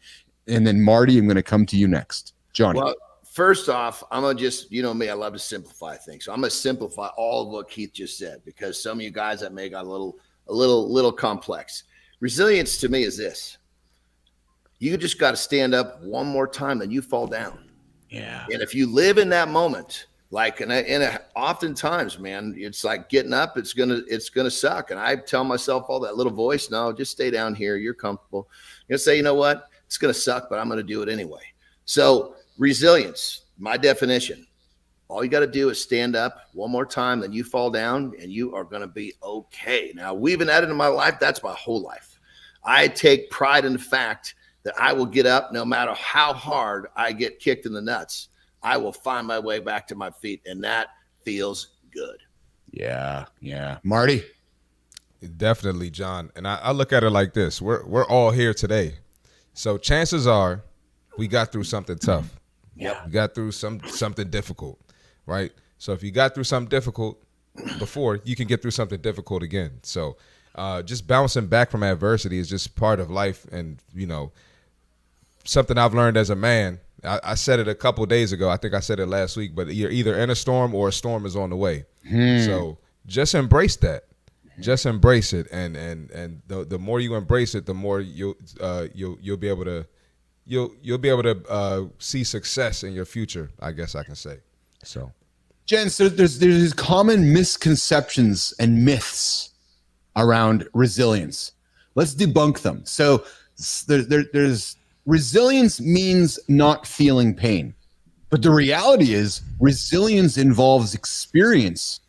And then Marty, I'm going to come to you next. Johnny. Well, first off, I'm going to just, you know me, I love to simplify things. So I'm going to simplify all of what Keith just said, because some of you guys that may got a little complex. Resilience to me is this. You just got to stand up one more time, then you fall down. Yeah. And if you live in that moment, like, oftentimes, man, it's like getting up, it's gonna suck. And I tell myself all that little voice, no, just stay down here. You're comfortable. You're gonna say, you know what? It's gonna suck, but I'm gonna do it anyway. So resilience, my definition, all you got to do is stand up one more time, then you fall down, and you are gonna be okay. Now, weaving that into my life, that's my whole life. I take pride in the fact that I will get up no matter how hard I get kicked in the nuts. I will find my way back to my feet, and that feels good. Yeah. Marty? Definitely, John. And I look at it like this. We're all here today. So chances are we got through something tough. Yep. We got through something difficult, right? So if you got through something difficult before, you can get through something difficult again. So just bouncing back from adversity is just part of life. And, you know, something I've learned as a man, I said it a couple of days ago. I think I said it last week, but you're either in a storm or a storm is on the way. So just embrace that. Just embrace it, and the more you embrace it, the more you'll be able to see success in your future, I guess I can say. So, Jens, there's these common misconceptions and myths around resilience. Let's debunk them. So there's resilience means not feeling pain. But the reality is resilience involves experience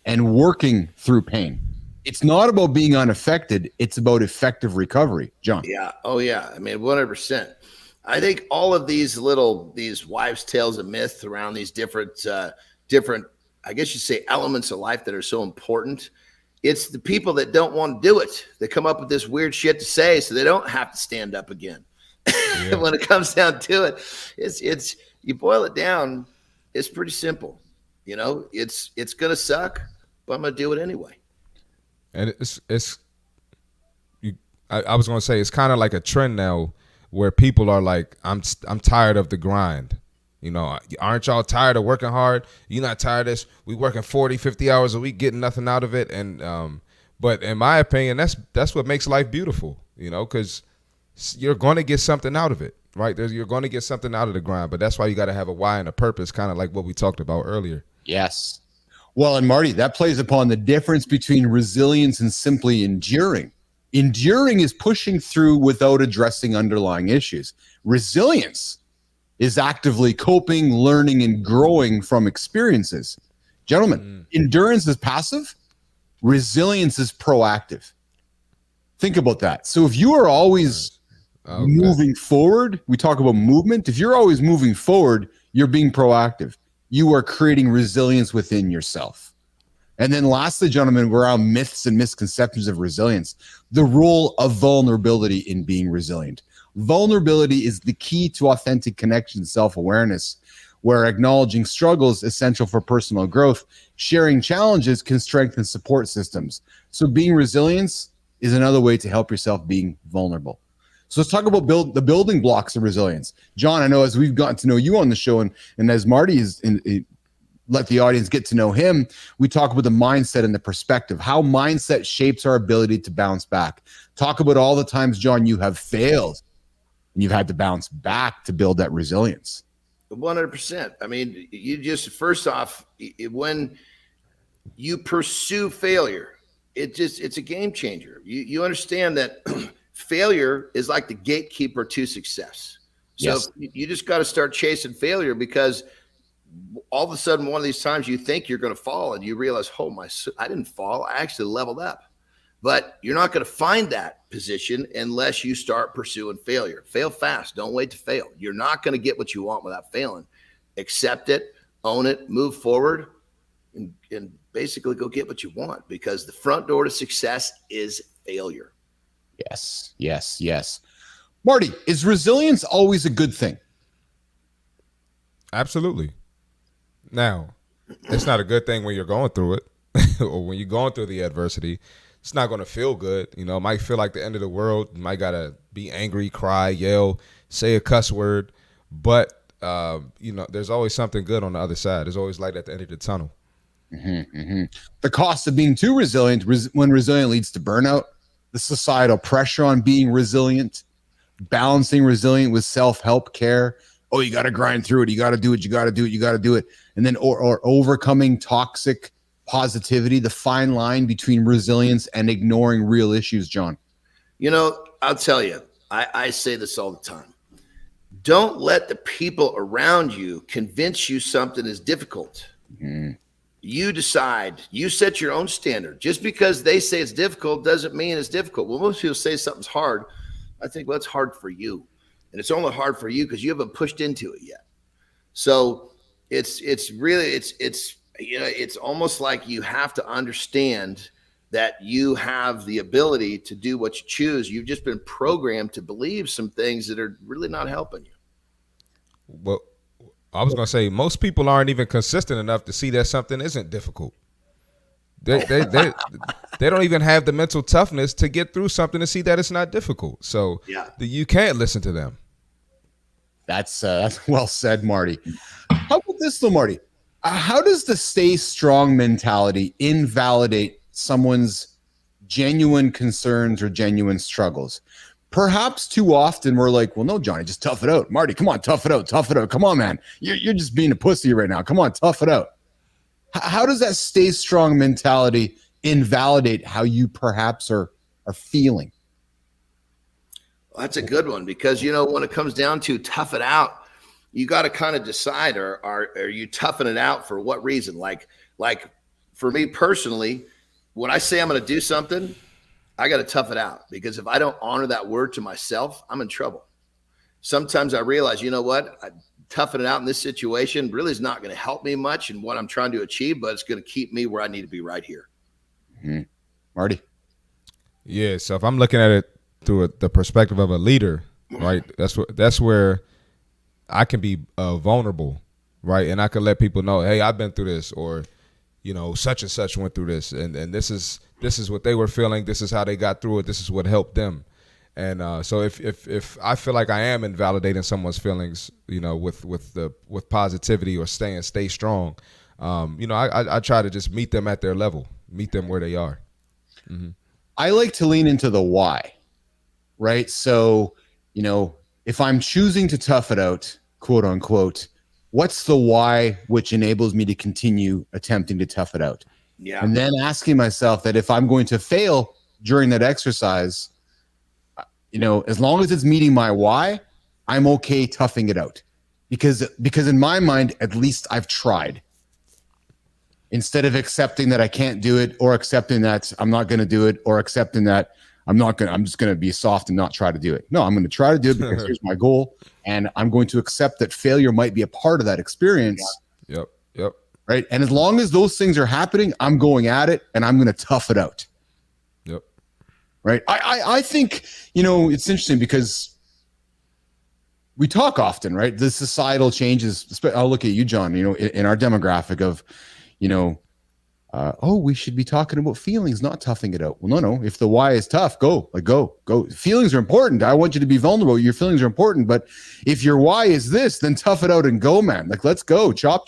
and working through pain. It's not about being unaffected. It's about effective recovery. John. Yeah. Oh, yeah. I mean, 100%. I think all of these wives' tales of myth around these different, I guess you say, elements of life that are so important. It's the people that don't want to do it. They come up with this weird shit to say so they don't have to stand up again. Yeah. When it comes down to it, it's you boil it down, it's pretty simple. You know, it's gonna suck, but I'm gonna do it anyway. And I was gonna say it's kind of like a trend now where people are like, I'm tired of the grind. You know, aren't y'all tired of working hard? You not tired of this? We working 40, 50 hours a week, getting nothing out of it. And but in my opinion, that's what makes life beautiful. You know, because you're going to get something out of it, right? You're going to get something out of the grind, but that's why you got to have a why and a purpose, kind of like what we talked about earlier. Yes. Well, and Marty, that plays upon the difference between resilience and simply enduring. Enduring is pushing through without addressing underlying issues. Resilience is actively coping, learning, and growing from experiences. Gentlemen, endurance is passive. Resilience is proactive. Think about that. So if you are always moving forward, we talk about movement. If you're always moving forward, you're being proactive. You are creating resilience within yourself. And then lastly, gentlemen, we're on myths and misconceptions of resilience. The role of vulnerability in being resilient. Vulnerability is the key to authentic connection and self-awareness, where acknowledging struggles is essential for personal growth. Sharing challenges can strengthen support systems. So being resilient is another way to help yourself being vulnerable. So let's talk about the building blocks of resilience. John, I know as we've gotten to know you on the show and as Marty is let the audience get to know him, we talk about the mindset and the perspective, how mindset shapes our ability to bounce back. Talk about all the times, John, you have failed and you've had to bounce back to build that resilience. 100%. I mean, you just, first off, when you pursue failure, it's a game changer. You understand that failure is like the gatekeeper to success. So Yes. you just got to start chasing failure, because all of a sudden, one of these times you think you're going to fall and you realize, I didn't fall. I actually leveled up. But you're not going to find that position unless you start pursuing failure. Fail fast. Don't wait to fail. You're not going to get what you want without failing. Accept it, own it, move forward, and basically go get what you want, because the front door to success is failure. Yes, yes, yes. Marty, is resilience always a good thing? Absolutely. Now, it's not a good thing when you're going through it or when you're going through the adversity. It's not going to feel good. You know, it might feel like the end of the world. You might got to be angry, cry, yell, say a cuss word. But, there's always something good on the other side. There's always light at the end of the tunnel. Mm-hmm, mm-hmm. The cost of being too resilient, when resilient leads to burnout, the societal pressure on being resilient, balancing resilient with self-help care. Oh, you got to grind through it. You got to do it. You got to do it. You got to do it. And then or overcoming toxic positivity, the fine line between resilience and ignoring real issues, John. I'll tell you, I say this all the time. Don't let the people around you convince you something is difficult. Mm-hmm. You decide, you set your own standard. Just because they say it's difficult doesn't mean it's difficult. When most people say something's hard, I think, well, it's hard for you. And it's only hard for you because you haven't pushed into it yet. So it's almost like you have to understand that you have the ability to do what you choose. You've just been programmed to believe some things that are really not helping you. Well, I was going to say, most people aren't even consistent enough to see that something isn't difficult. They don't even have the mental toughness to get through something to see that it's not difficult. So you can't listen to them. That's well said, Marty. How about this though, Marty? How does the stay strong mentality invalidate someone's genuine concerns or genuine struggles? Perhaps too often we're like, well, no, Johnny, just tough it out. Marty, come on, tough it out. Come on, man. You're just being a pussy right now. Come on, tough it out. How does that stay strong mentality invalidate how you perhaps are feeling? Well, that's a good one, because, when it comes down to tough it out, you got to kind of decide, are you toughing it out for what reason? Like for me personally, when I say I'm going to do something, I got to tough it out, because if I don't honor that word to myself, I'm in trouble. Sometimes I realize, toughing it out in this situation really is not going to help me much in what I'm trying to achieve, but it's going to keep me where I need to be right here. Mm-hmm. Marty? Yeah, so if I'm looking at it through the perspective of a leader, right, that's where I can be vulnerable, right, and I can let people know, hey, I've been through this, or such and such went through this, and this is what they were feeling. This is how they got through it. This is what helped them. And so if I feel like I am invalidating someone's feelings, with positivity or stay strong, I try to just meet them at their level, meet them where they are. Mm-hmm. I like to lean into the why, right? So, if I'm choosing to tough it out, quote unquote, what's the why which enables me to continue attempting to tough it out? Yeah. And then asking myself that if I'm going to fail during that exercise, as long as it's meeting my why, I'm okay toughing it out. Because in my mind, at least I've tried. Instead of accepting that I can't do it, or accepting that I'm not going to do it, or accepting that I'm just going to be soft and not try to do it. No, I'm going to try to do it because here's my goal. And I'm going to accept that failure might be a part of that experience. Yep. Right. And as long as those things are happening, I'm going at it and I'm going to tough it out. Yep. Right. I think, it's interesting because we talk often, right? The societal changes. I'll look at you, John, in our demographic of, we should be talking about feelings, not toughing it out. Well, no. If the why is tough, go. Feelings are important. I want you to be vulnerable. Your feelings are important. But if your why is this, then tough it out and go, man. Let's go. Chop.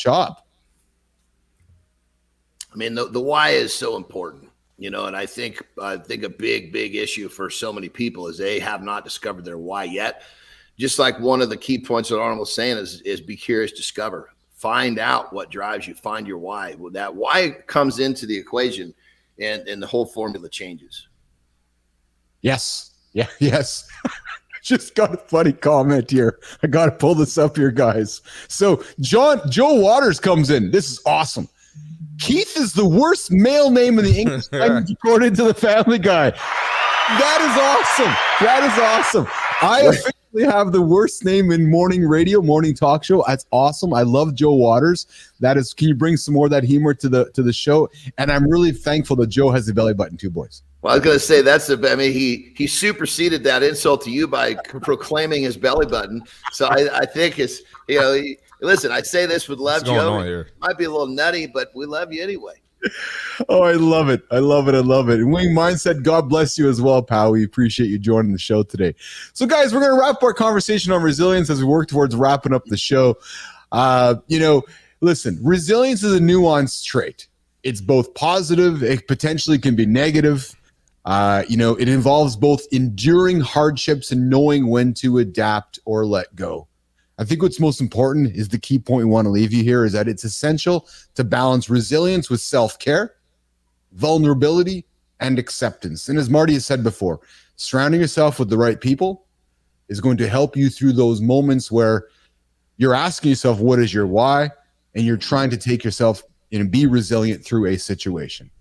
I mean, the why is so important, and I think a big issue for so many people is they have not discovered their why yet. Just like one of the key points that Arnold was saying is be curious, discover, find out what drives you, find your why. Well, that why comes into the equation and the whole formula changes. Yes. Yeah. Yes. Just got a funny comment here. I got to pull this up here, guys. So Joe Waters comes in. This is awesome. Keith is the worst male name in the English language according to the Family Guy. That is awesome. I officially have the worst name in morning radio, morning talk show. That's awesome. I love Joe Waters. Can you bring some more of that humor to the show? And I'm really thankful that Joe has the belly button too, boys. Well, I was going to say he superseded that insult to you by proclaiming his belly button. So I think it's, listen, I say this with love, Joe. It might be a little nutty, but we love you anyway. Oh, I love it. And Wing Mindset, God bless you as well, pal. We appreciate you joining the show today. So, guys, we're going to wrap our conversation on resilience as we work towards wrapping up the show. Listen, resilience is a nuanced trait. It's both positive. It potentially can be negative. It involves both enduring hardships and knowing when to adapt or let go. I think what's most important is the key point we want to leave you here is that it's essential to balance resilience with self-care, vulnerability, and acceptance. And as Marty has said before, surrounding yourself with the right people is going to help you through those moments where you're asking yourself, what is your why? And you're trying to take yourself and be resilient through a situation.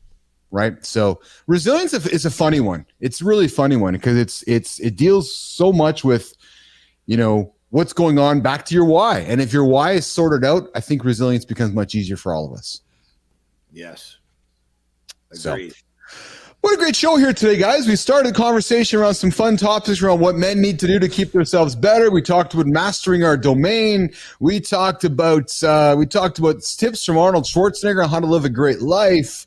Right. So resilience is a funny one. It's a really funny one because it deals so much with, what's going on back to your why. And if your why is sorted out, I think resilience becomes much easier for all of us. Yes. Agreed. So, what a great show here today, guys. We started a conversation around some fun topics around what men need to do to keep themselves better. We talked about mastering our domain. We talked about tips from Arnold Schwarzenegger on how to live a great life.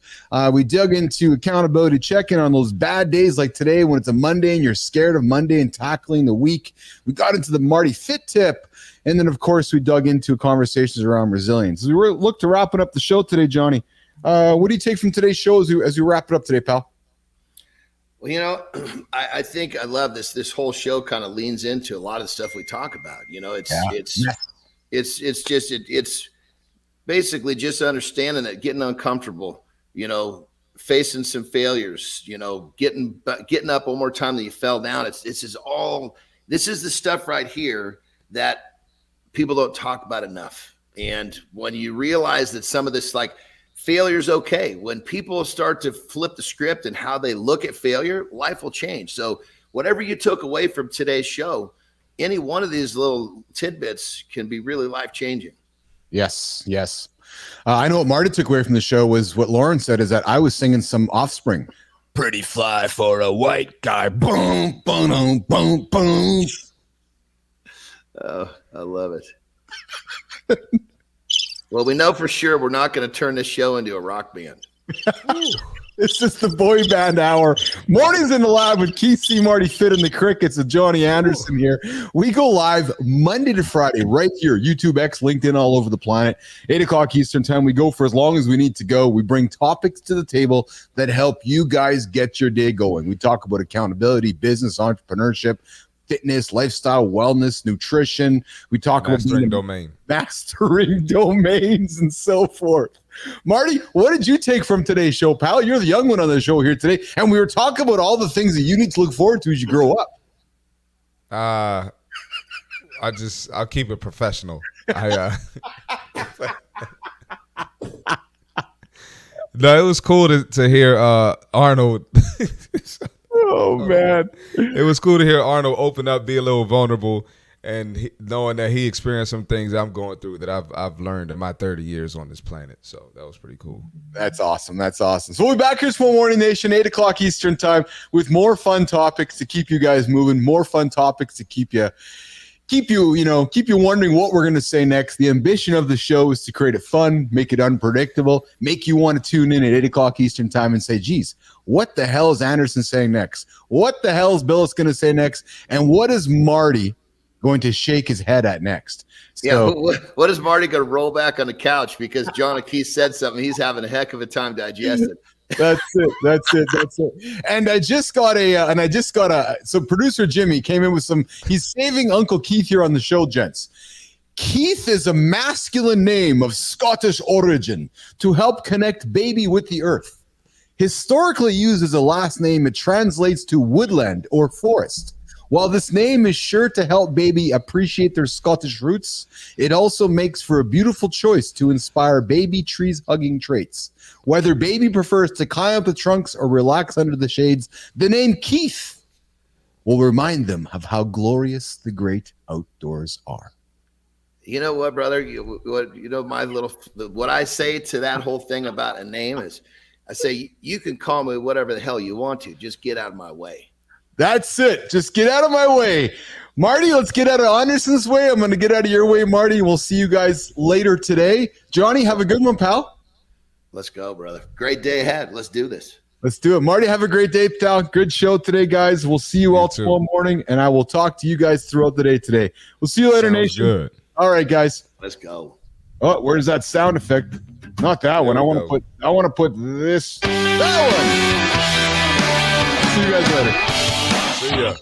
We dug into accountability check-in on those bad days like today when it's a Monday and you're scared of Monday and tackling the week. We got into the Marty Fit tip. And then, of course, we dug into conversations around resilience. As we look to wrapping up the show today, Johnny, what do you take from today's show as we wrap it up today, pal? Well, I think I love this. This whole show kind of leans into a lot of the stuff we talk about. It's basically just understanding that getting uncomfortable, facing some failures, getting up one more time than you fell down. This is the stuff right here that people don't talk about enough. And when you realize that some of this, like, failure is okay. When people start to flip the script and how they look at failure, life will change. So whatever you took away from today's show, any one of these little tidbits can be really life-changing. Yes. I know what Marty took away from the show was what Lauren said is that I was singing some Offspring. Pretty fly for a white guy. Boom, boom, boom, boom. Oh, I love it. Well, we know for sure we're not going to turn this show into a rock band. It's just the boy band hour. Mornings in the Lab with Keith C. Marty Fit and the Crickets with Johnny Anderson here. We go live Monday to Friday right here, YouTube, X, LinkedIn, all over the planet. 8 o'clock Eastern time. We go for as long as we need to go. We bring topics to the table that help you guys get your day going. We talk about accountability, business, entrepreneurship, fitness, lifestyle, wellness, nutrition. We talk mastering domains and so forth. Marty, what did you take from today's show, pal? You're the young one on the show here today, and we were talking about all the things that you need to look forward to as you grow up. I'll keep it professional. No, it was cool to hear Arnold. Oh man, it was cool to hear Arnold open up, be a little vulnerable, and knowing that he experienced some things I'm going through that I've learned in my 30 years on this planet. So that was pretty cool. That's awesome. That's awesome. So we'll be back here tomorrow morning, Nation, 8 o'clock Eastern time, with more fun topics to keep you guys moving, more fun topics to keep you wondering what we're going to say next. The ambition of the show is to create it fun, make it unpredictable, make you want to tune in at 8 o'clock Eastern time and say, geez, what the hell is Anderson saying next? What the hell is Billis going to say next? And what is Marty going to shake his head at next? So, yeah, what is Marty going to roll back on the couch because John and Keith said something he's having a heck of a time digesting? That's it. And I just got so producer Jimmy came in with he's saving Uncle Keith here on the show, gents. Keith is a masculine name of Scottish origin to help connect baby with the earth. Historically used as a last name, it translates to woodland or forest. While this name is sure to help baby appreciate their Scottish roots, it also makes for a beautiful choice to inspire baby trees-hugging traits. Whether baby prefers to climb up the trunks or relax under the shades, the name Keith will remind them of how glorious the great outdoors are. You know what, brother? What I say to that whole thing about a name is, I say, you can call me whatever the hell you want to. Just get out of my way. That's it. Just get out of my way. Marty, let's get out of Anderson's way. I'm going to get out of your way, Marty. We'll see you guys later today. Johnny, have a good one, pal. Let's go, brother. Great day ahead. Let's do this. Let's do it. Marty, have a great day, pal. Good show today, guys. We'll see you all tomorrow morning, and I will talk to you guys throughout the day today. We'll see you later, Nation. Good. All right, guys. Let's go. Oh, where's that sound effect? Not that one. I want to put this. That one. See you guys later. See ya.